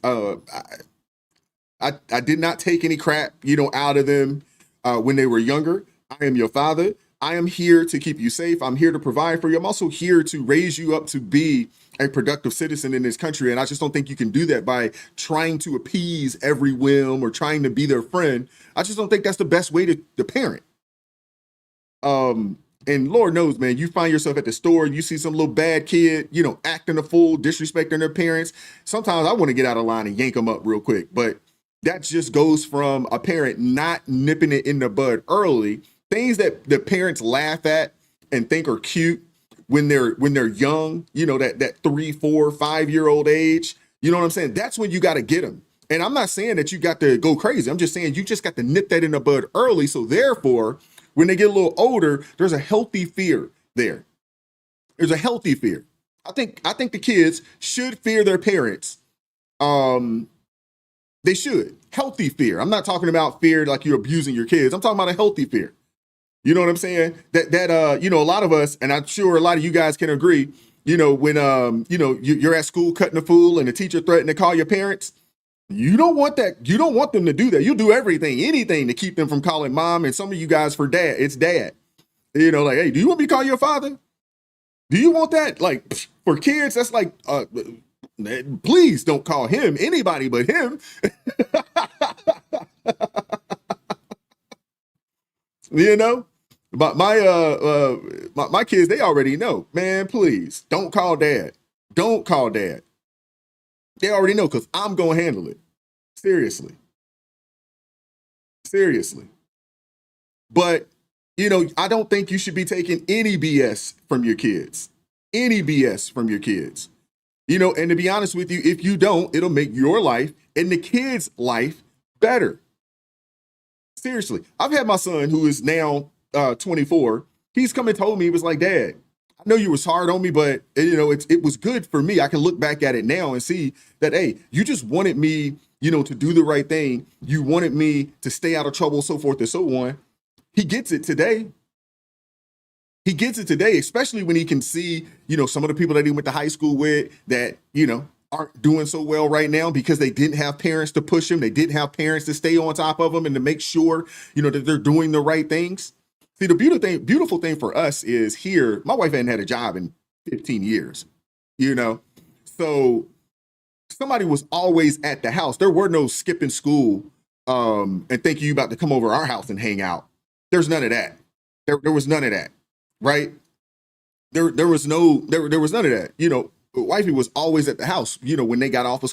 I did not take any crap, out of them when they were younger. I am your father. I am here to keep you safe. I'm here to provide for you. I'm also here to raise you up to be a productive citizen in this country. And I just don't think you can do that by trying to appease every whim or trying to be their friend. I just don't think that's the best way to parent. And Lord knows, man, you find yourself at the store, you see some little bad kid, acting a fool, disrespecting their parents. Sometimes I want to get out of line and yank them up real quick, but that just goes from a parent not nipping it in the bud early. Things that the parents laugh at and think are cute when they're young, that 3, 4, 5-year-old age. You know what I'm saying? That's when you got to get them. And I'm not saying that you got to go crazy. I'm just saying you just got to nip that in the bud early. So therefore, when they get a little older, there's a healthy fear there. There's a healthy fear. I think the kids should fear their parents. They should. Healthy fear. I'm not talking about fear like you're abusing your kids. I'm talking about a healthy fear. You know what I'm saying? That a lot of us, and I'm sure a lot of you guys can agree, when you're at school cutting a fool and the teacher threatened to call your parents, you don't want that. You don't want them to do that. You'll do anything to keep them from calling mom, and some of you guys for dad, it's dad. Like, hey, do you want me to call your father? Do you want that? Like, for kids, that's like, please don't call him anybody but him. But my kids, they already know, man, please don't call dad. Don't call dad. They already know, because I'm going to handle it. Seriously. But, I don't think you should be taking any BS from your kids. And to be honest with you, if you don't, it'll make your life and the kids' life better. Seriously. I've had my son, who is now 24. He's come and told me, he was like, Dad, I know you was hard on me, but it was good for me. I can look back at it now and see that, hey, you just wanted me, to do the right thing. You wanted me to stay out of trouble, so forth and so on. He gets it today. Especially when he can see, some of the people that he went to high school with that, aren't doing so well right now because they didn't have parents to push them. They didn't have parents to stay on top of them and to make sure, that they're doing the right things. See, the beautiful thing for us is here, my wife hadn't had a job in 15 years, so somebody was always at the house. There were no skipping school and thinking you about to come over our house and hang out. There's none of that. There was none of that, right? There was none of that. Wifey was always at the house, when they got off the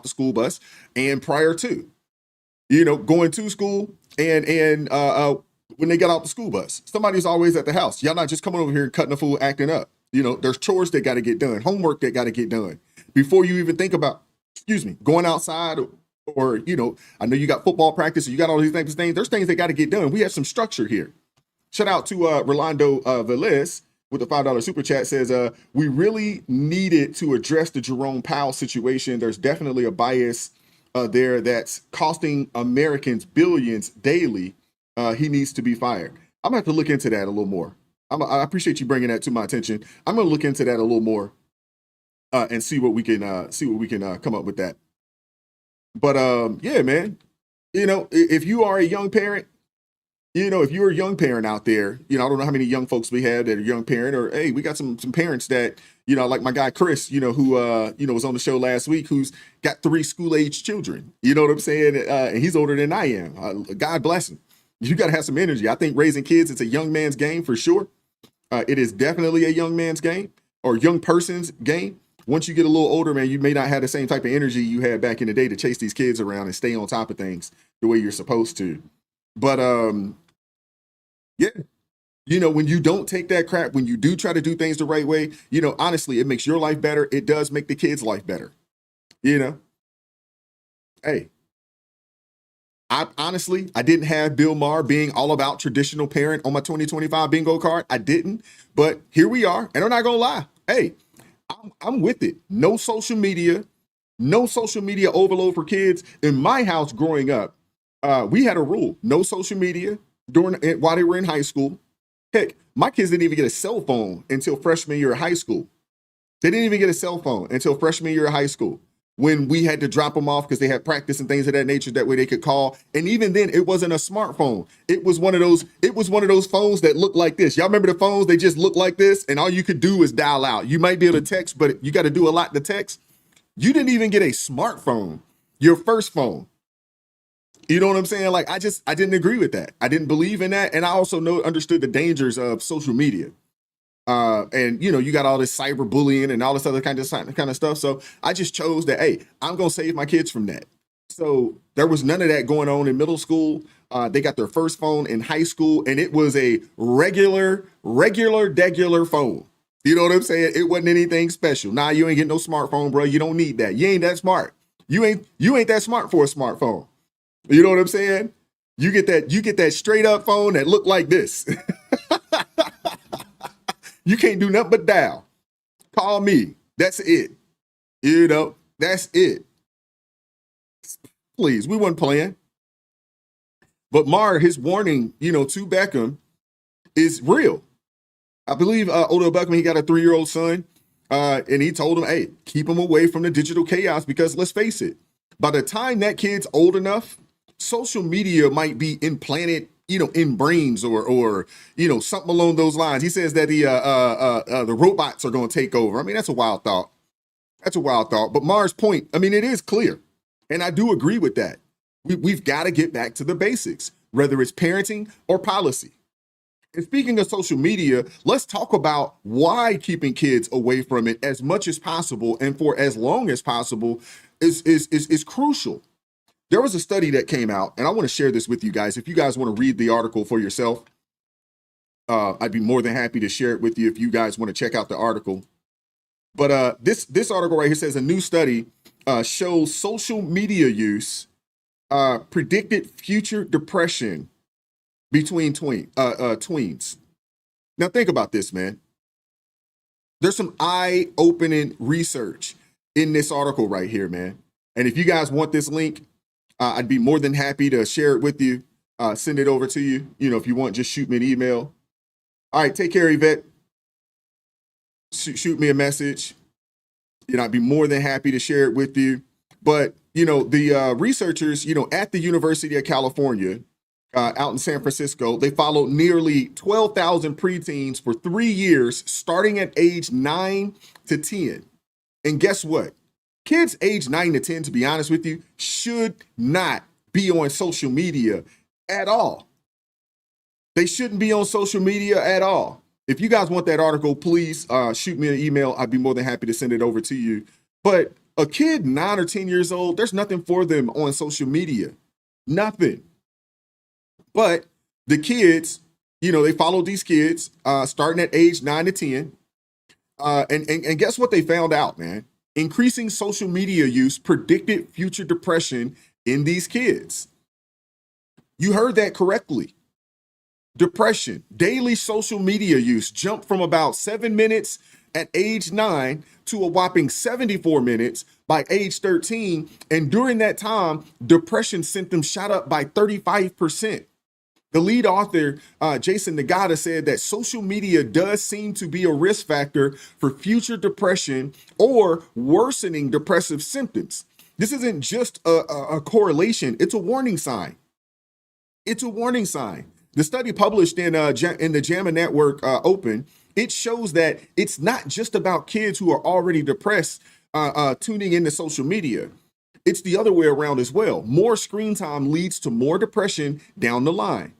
school bus and prior to, going to school and when they got off the school bus. Somebody's always at the house. Y'all not just coming over here and cutting a fool, acting up. There's chores that got to get done, homework that got to get done before you even think about, going outside or I know you got football practice, or you got all these things. There's things that got to get done. We have some structure here. Shout out to Rolando Velez with the $5 super chat, says, we really needed to address the Jerome Powell situation. There's definitely a bias there that's costing Americans billions daily. He needs to be fired. I'm gonna have to look into that a little more. I appreciate you bringing that to my attention. I'm gonna look into that a little more and see what we can come up with that. But yeah, man, if you are a young parent, if you're a young parent out there, I don't know how many young folks we have that are young parent, or hey, we got some parents that, like my guy Chris, who was on the show last week, who's got 3 school-age children. You know what I'm saying? And he's older than I am. God bless him. You got to have some energy. I think raising kids, it's a young man's game for sure. It is definitely a young man's game or young person's game. Once you get a little older, man, you may not have the same type of energy you had back in the day to chase these kids around and stay on top of things the way you're supposed to. But yeah, when you don't take that crap, when you do try to do things the right way, honestly, it makes your life better. It does make the kids' life better. Hey, I didn't have Bill Maher being all about traditional parent on my 2025 bingo card. I didn't, but here we are. And I'm not gonna lie. Hey, I'm with it. No social media overload for kids. In my house growing up, we had a rule: no social media while they were in high school. Heck, my kids didn't even get a cell phone until freshman year of high school. They didn't even get a cell phone until freshman year of high school. when we had to drop them off because they had practice and things of that nature. That way they could call. And even then, it wasn't a smartphone. It was one of those. It was one of those phones that looked like this. Y'all remember the phones? They just looked like this, and all you could do is dial out. You might be able to text, but you got to do a lot to text. You didn't even get a smartphone. Your first phone. You know what I'm saying? Like, I didn't agree with that. I didn't believe in that. And I also understood the dangers of social media. And you got all this cyberbullying and all this other kind of stuff. So I just chose that, hey, I'm going to save my kids from that. So there was none of that going on in middle school. They got their first phone in high school, and it was a regular phone. You know what I'm saying? It wasn't anything special. Nah, you ain't getting no smartphone, bro. You don't need that. You ain't that smart. You ain't that smart for a smartphone. You know what I'm saying? You get that straight up phone that look like this. You can't do nothing but dial. Call me. That's it. That's it. Please, we weren't playing. But his warning, to Beckham is real. I believe Odell Beckham, he got a 3-year-old son, and he told him, hey, keep him away from the digital chaos because let's face it, by the time that kid's old enough, social media might be implanted, in brains or something along those lines. He says that the robots are going to take over. I mean, that's a wild thought. But Mar's point, I mean, it is clear. And I do agree with that. We've got to get back to the basics, whether it's parenting or policy. And speaking of social media, let's talk about why keeping kids away from it as much as possible and for as long as possible is crucial. There was a study that came out, and I want to share this with you guys. If you guys want to read the article for yourself, I'd be more than happy to share it with you if you guys want to check out the article. But this article right here says a new study shows social media use predicted future depression between tweens. Now think about this, man. There's some eye-opening research in this article right here, man. And if you guys want this link, I'd be more than happy to share it with you, send it over to you. If you want, just shoot me an email. All right, take care, Yvette. Shoot me a message. I'd be more than happy to share it with you. But, the researchers, at the University of California, out in San Francisco, they followed nearly 12,000 preteens for 3 years, starting at age 9 to 10. And guess what? Kids age 9 to 10, to be honest with you, should not be on social media at all. They shouldn't be on social media at all. If you guys want that article, please shoot me an email. I'd be more than happy to send it over to you. But a kid 9 or 10 years old, there's nothing for them on social media. Nothing. But the kids, they follow these kids starting at age 9 to 10. And guess what they found out, man? Increasing social media use predicted future depression in these kids. You heard that correctly. Depression, daily social media use jumped from about 7 minutes at age 9 to a whopping 74 minutes by age 13. And during that time, depression symptoms shot up by 35%. The lead author, Jason Nagata, said that social media does seem to be a risk factor for future depression or worsening depressive symptoms. This isn't just a correlation. It's a warning sign. It's a warning sign. The study published in the JAMA Network Open, it shows that it's not just about kids who are already depressed tuning into social media. It's the other way around as well. More screen time leads to more depression down the line.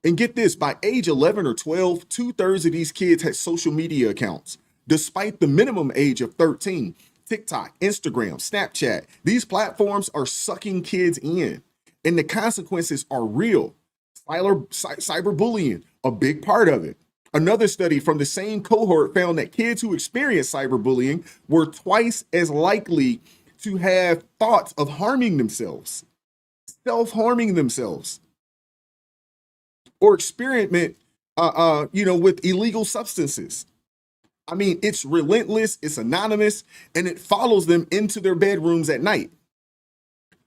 And get this, by age 11 or 12, 2/3 of these kids had social media accounts, despite the minimum age of 13. TikTok, Instagram, Snapchat, these platforms are sucking kids in, and the consequences are real. Cyberbullying, a big part of it. Another study from the same cohort found that kids who experienced cyberbullying were twice as likely to have thoughts of harming themselves, self-harming themselves, or experiment, with illegal substances. I mean, it's relentless, it's anonymous, and it follows them into their bedrooms at night.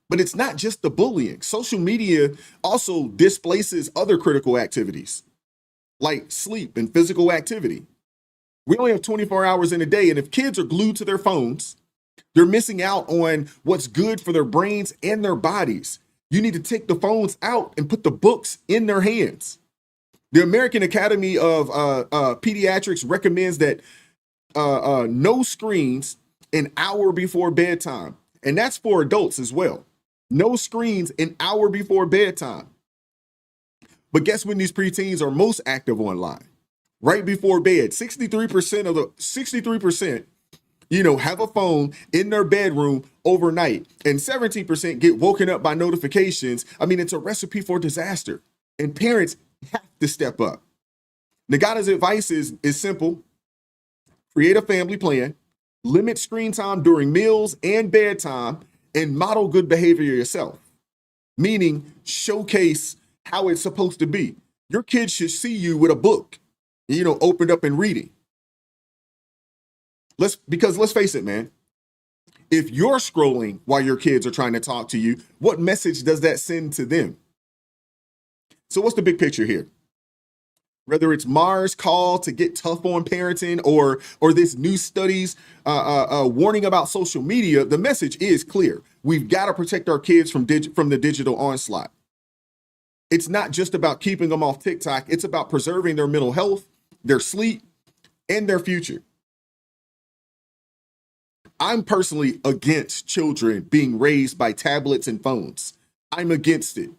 But it's not just the bullying. Social media also displaces other critical activities like sleep and physical activity. We only have 24 hours in a day, and if kids are glued to their phones, They're missing out on what's good for their brains and their bodies. You need to take the phones out and put the books in their hands. The American Academy of Pediatrics recommends that no screens an hour before bedtime. And that's for adults as well. No screens an hour before bedtime. But guess when these preteens are most active online? Right before bed. 63%, have a phone in their bedroom overnight, and 17% get woken up by notifications. I mean, it's a recipe for disaster, and parents have to step up. Nagata's advice is simple. Create a family plan, limit screen time during meals and bedtime, and model good behavior yourself. Meaning, showcase how it's supposed to be. Your kids should see you with a book, opened up and reading. Because let's face it, man. If you're scrolling while your kids are trying to talk to you, what message does that send to them? So what's the big picture here? Whether it's Mars' call to get tough on parenting or this new studies warning about social media, the message is clear. We've got to protect our kids from the digital onslaught. It's not just about keeping them off TikTok. It's about preserving their mental health, their sleep, and their future. I'm personally against children being raised by tablets and phones. I'm against it.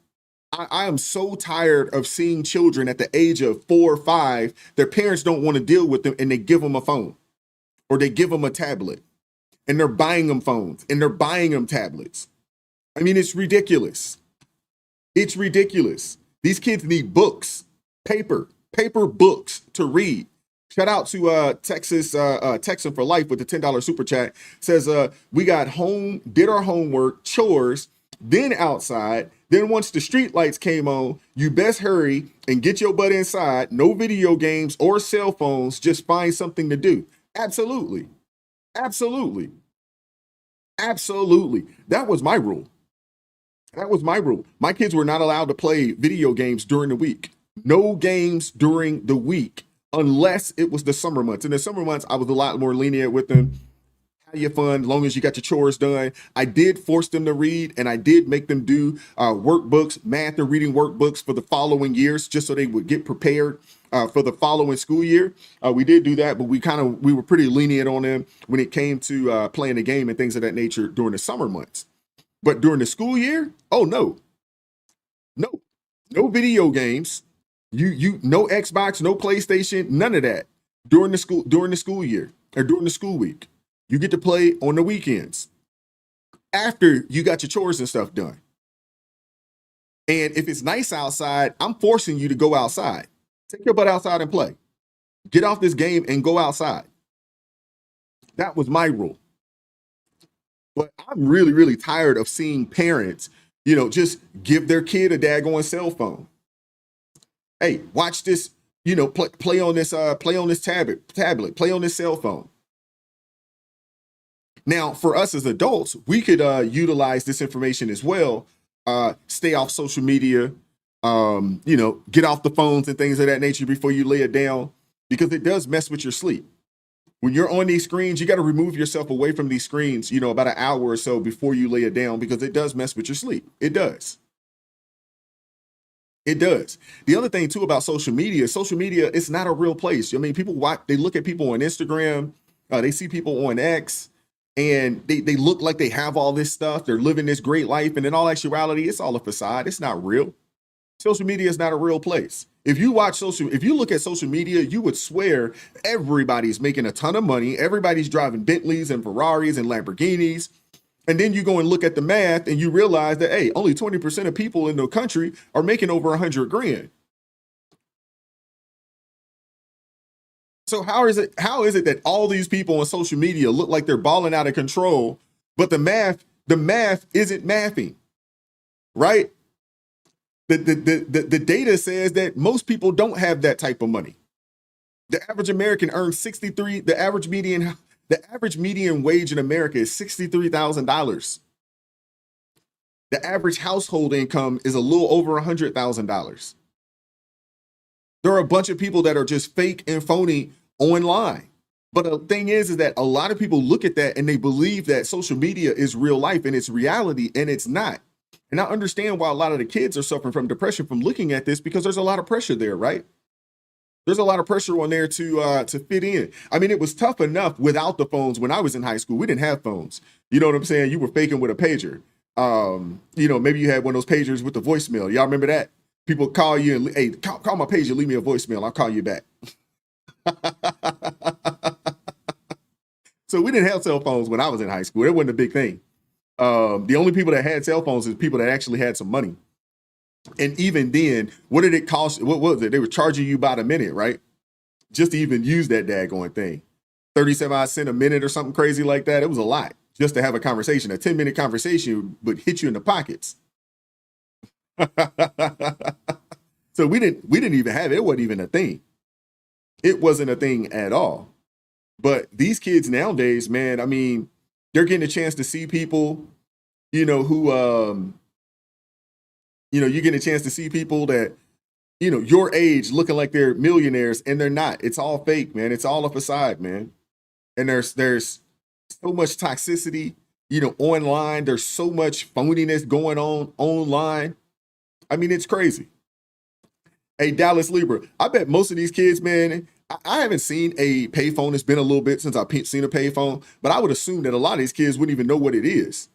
I am so tired of seeing children at the age of 4 or 5, their parents don't want to deal with them and they give them a phone or they give them a tablet and they're buying them phones and they're buying them tablets. I mean, it's ridiculous. It's ridiculous. These kids need books, paper books to read. Shout out to Texas Texan for Life with the $10 super chat. Says we got home, did our homework, chores, then outside. Then once the street lights came on, you best hurry and get your butt inside. No video games or cell phones. Just find something to do. Absolutely. Absolutely. Absolutely. That was my rule. That was my rule. My kids were not allowed to play video games during the week. No games during the week, unless it was the summer months. In the summer months, I was a lot more lenient with them. Have your fun, as long as you got your chores done. I did force them to read, and I did make them do workbooks, math and reading workbooks for the following years, just so they would get prepared for the following school year. We did do that, but we were pretty lenient on them when it came to playing the game and things of that nature during the summer months. But during the school year, oh no video games. You no Xbox, no PlayStation, none of that during the school year or during the school week. You get to play on the weekends after you got your chores and stuff done. And if it's nice outside, I'm forcing you to go outside. Take your butt outside and play. Get off this game and go outside. That was my rule. But I'm really, really tired of seeing parents, just give their kid a daggone cell phone. Hey, watch this, play on this tablet, play on this cell phone. Now, for us as adults, we could utilize this information as well. Stay off social media, get off the phones and things of that nature before you lay it down, because it does mess with your sleep. When you're on these screens, you got to remove yourself away from these screens, about an hour or so before you lay it down, because it does mess with your sleep. It does. It does. The other thing too about social media, it's not a real place. I mean, people they look at people on Instagram, they see people on X, and they look like they have all this stuff. They're living this great life, and in all actuality, it's all a facade. It's not real. Social media is not a real place. If you look at social media, you would swear everybody's making a ton of money. Everybody's driving Bentleys and Ferraris and Lamborghinis. And then you go and look at the math and you realize that, hey, only 20% of people in the country are making over $100,000. So how is it that all these people on social media look like they're balling out of control, but the math isn't mathing, right? The data says that most people don't have that type of money. The average American earns the average median wage in America is $63,000. The average household income is a little over $100,000. There are a bunch of people that are just fake and phony online. But the thing is that a lot of people look at that and they believe that social media is real life and it's reality, and it's not. And I understand why a lot of the kids are suffering from depression from looking at this, because there's a lot of pressure there, right? There's a lot of pressure on there to fit in. I mean, it was tough enough without the phones when I was in high school. We didn't have phones. You know what I'm saying? You were faking with a pager. Maybe you had one of those pagers with the voicemail. Y'all remember that? People call you and, hey, call my pager, leave me a voicemail. I'll call you back. So we didn't have cell phones when I was in high school. It wasn't a big thing. The only people that had cell phones is people that actually had some money. And even then, what did it cost? What was it? They were charging you by the minute, right? Just to even use that daggone thing. 37 cents a minute or something crazy like that. It was a lot just to have a conversation. A 10-minute conversation would hit you in the pockets. So we didn't even have it. It wasn't even a thing. It wasn't a thing at all. But these kids nowadays, man, I mean, they're getting a chance to see people, who, you're getting a chance to see people that, your age looking like they're millionaires, and they're not. It's all fake, man. It's all a facade, man. And there's so much toxicity, online. There's so much phoniness going on online. I mean, it's crazy. Hey, Dallas Libra, I bet most of these kids, man, I haven't seen a payphone. It's been a little bit since I've seen a payphone, but I would assume that a lot of these kids wouldn't even know what it is.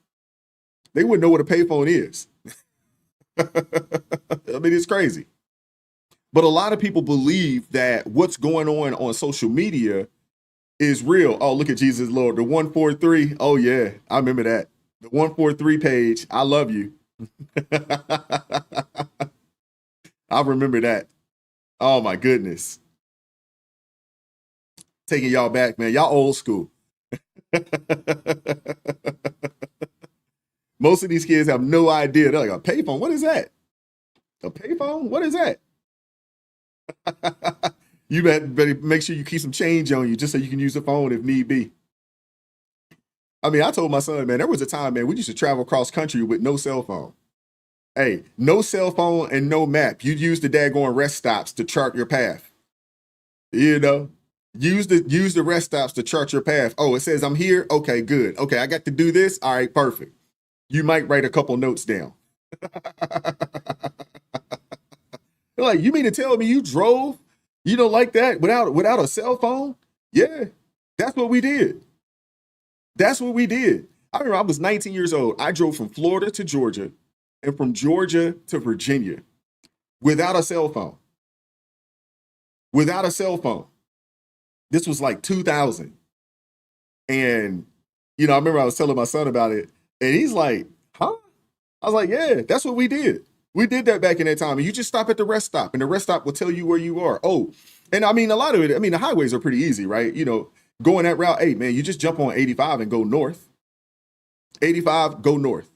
They wouldn't know what a payphone is. I mean, it's crazy. But a lot of people believe that what's going on social media is real. Oh, look at Jesus Lord. The 143. Oh, yeah, I remember that. The 143 page. I love you. I remember that. Oh, my goodness. Taking y'all back, man. Y'all old school. Most of these kids have no idea. They're like, a payphone? What is that? A payphone? What is that? You better make sure you keep some change on you just so you can use the phone if need be. I mean, I told my son, man, there was a time, man, we used to travel cross country with no cell phone. Hey, no cell phone and no map. You'd use the daggone rest stops to chart your path. Use the rest stops to chart your path. Oh, it says I'm here. Okay, good. Okay, I got to do this. All right, perfect. You might write a couple notes down. They're like, you mean to tell me you drove, like that without a cell phone? Yeah, that's what we did. That's what we did. I remember I was 19 years old. I drove from Florida to Georgia and from Georgia to Virginia without a cell phone. Without a cell phone. This was like 2000. And, I remember I was telling my son about it, and he's like, huh? I was like, yeah, that's what we did. We did that back in that time. And you just stop at the rest stop, and the rest stop will tell you where you are. Oh, and I mean, a lot of it, the highways are pretty easy, right? Going that route, hey, man, you just jump on 85 and go north. 85, go north.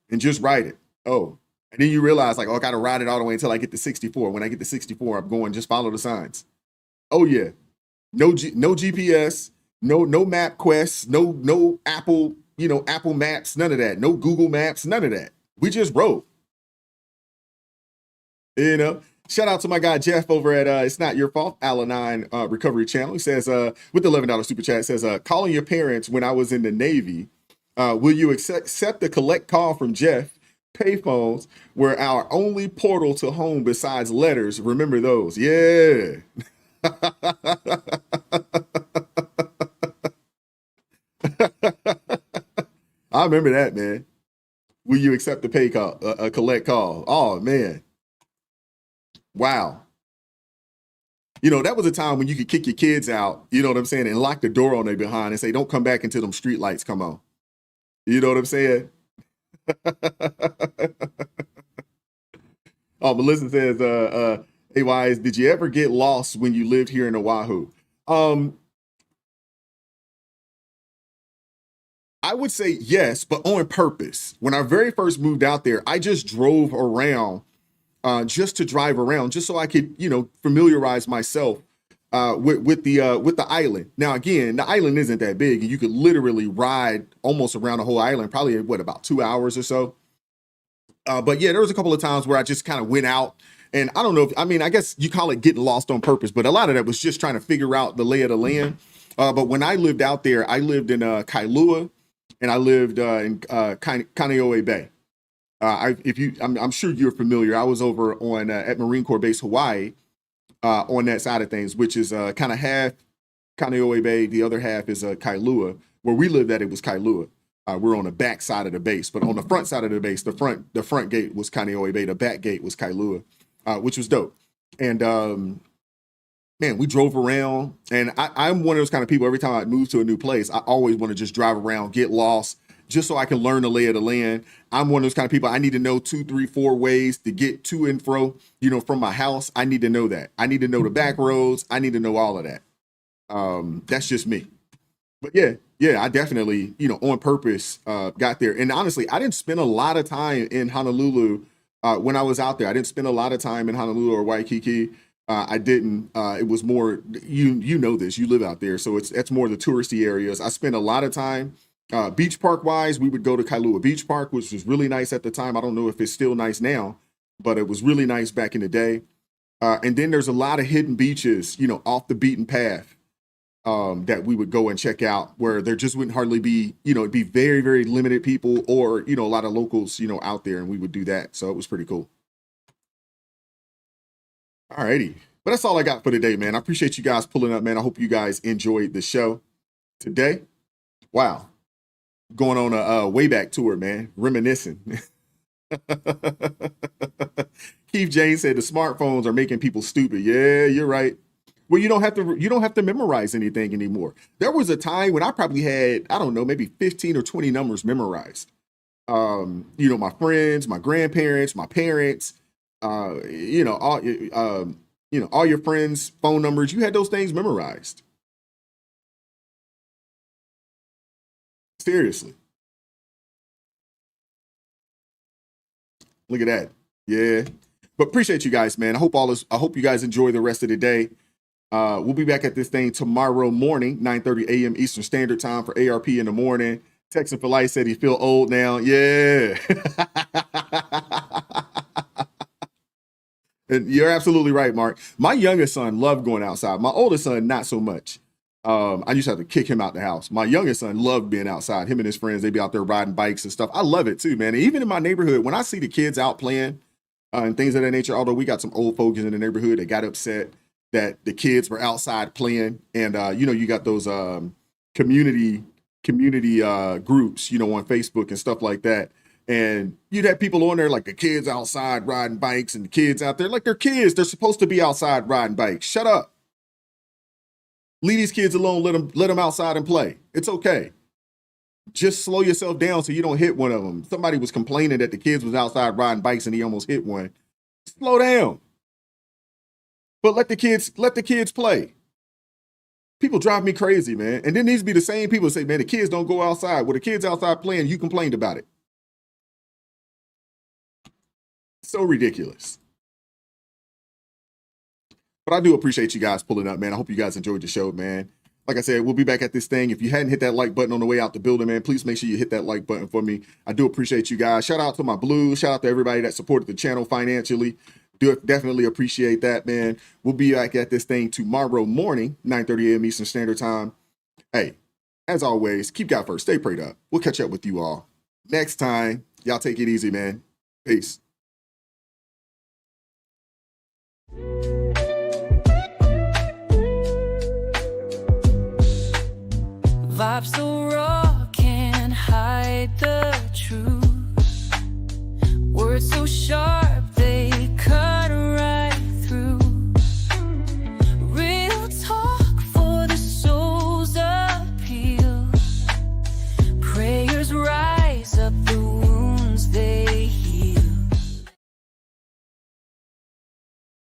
And just ride it. Oh, and then you realize, like, oh, I got to ride it all the way until I get to 64. When I get to 64, I'm going, just follow the signs. Oh, yeah. No GPS, no map quests, no Apple, Apple Maps, none of that. No Google Maps, none of that. We just rode. Shout out to my guy Jeff over at It's Not Your Fault, Alanine Recovery Channel. He says, with the $11 super chat, says, calling your parents when I was in the Navy. Will you accept the collect call from Jeff? Payphones were our only portal to home besides letters. Remember those? Yeah. I remember that, man. Will you accept the pay call, a collect call? Oh, man. Wow. That was a time when you could kick your kids out, you know what I'm saying, and lock the door on their behind and say, don't come back until them street lights come on. You know what I'm saying? Oh, Melissa says, hey, Wise, did you ever get lost when you lived here in Oahu? I would say yes, but on purpose. When I very first moved out there, I just drove around just to drive around, just so I could, familiarize myself with the island. Now, again, the island isn't that big, and you could literally ride almost around the whole island, probably about 2 hours or so. But yeah, there was a couple of times where I just kind of went out And I don't know if, I mean, I guess you call it getting lost on purpose, but a lot of that was just trying to figure out the lay of the land. But when I lived out there, I lived in Kailua, and I lived in Kaneohe Bay. I'm sure you're familiar. I was over on at Marine Corps Base Hawaii on that side of things, which is kind of half Kaneohe Bay, the other half is Kailua. Where we lived at, it was Kailua. We're on the back side of the base, but on the front side of the base, the front gate was Kaneohe Bay, the back gate was Kailua, which was dope. And man, we drove around, and I'm one of those kind of people. Every time I move to a new place, I always want to just drive around, get lost, just so I can learn the lay of the land. I'm one of those kind of people. I need to know 2, 3, 4 ways to get to and fro, from my house. I need to know that. I need to know the back roads. I need to know all of that. That's just me. But yeah, I definitely, on purpose, got there. And honestly, I didn't spend a lot of time in Honolulu when I was out there. I didn't spend a lot of time in Honolulu or Waikiki. I didn't. It was more, you know this, you live out there, so it's more the touristy areas. I spent a lot of time beach park wise. We would go to Kailua Beach Park, which was really nice at the time. I don't know if it's still nice now, but it was really nice back in the day. And then there's a lot of hidden beaches, off the beaten path that we would go and check out, where there just wouldn't hardly be, it'd be very, very limited people, or, a lot of locals, out there, and we would do that. So it was pretty cool. All righty. But that's all I got for today, man. I appreciate you guys pulling up, man. I hope you guys enjoyed the show today. Wow. Going on a way back tour, man. Reminiscing. Keith James said the smartphones are making people stupid. Yeah, you're right. Well, you don't have to memorize anything anymore. There was a time when I probably had, I don't know, maybe 15 or 20 numbers memorized. My friends, my grandparents, my parents, all your friends' phone numbers, you had those things memorized. Seriously. Look at that. Yeah. But appreciate you guys, man. I hope you guys enjoy the rest of the day. We'll be back at this thing tomorrow morning, 9:30 a.m. Eastern Standard Time for ARP in the morning. Texan for Life said he feel old now. Yeah. And you're absolutely right, Mark. My youngest son loved going outside. My oldest son, not so much. I used to have to kick him out the house. My youngest son loved being outside. Him and his friends, they'd be out there riding bikes and stuff. I love it too, man. And even in my neighborhood, when I see the kids out playing and things of that nature, although we got some old folks in the neighborhood that got upset that the kids were outside playing. And, you got those community groups, on Facebook and stuff like that. And you'd have people on there like the kids outside riding bikes, and the kids out there like they're kids. They're supposed to be outside riding bikes. Shut up. Leave these kids alone. Let them outside and play. It's okay. Just slow yourself down so you don't hit one of them. Somebody was complaining that the kids was outside riding bikes and he almost hit one. Slow down. But let the kids play. People drive me crazy, man. And then these be the same people say, man, the kids don't go outside. Well, the kids outside playing, you complained about it. So ridiculous. But I do appreciate you guys pulling up, man. I hope you guys enjoyed the show, man. Like I said, we'll be back at this thing. If you hadn't hit that like button on the way out the building, man, please make sure you hit that like button for me. I do appreciate you guys. Shout out to my Blues. Shout out to everybody that supported the channel financially. Definitely appreciate that, man. We'll be back at this thing tomorrow morning, 9:30 a.m. Eastern Standard Time. Hey, as always, keep God first. Stay prayed up. We'll catch up with you all next time. Y'all take it easy, man. Peace. Vibes so raw, can't hide the truth. Words so sharp, they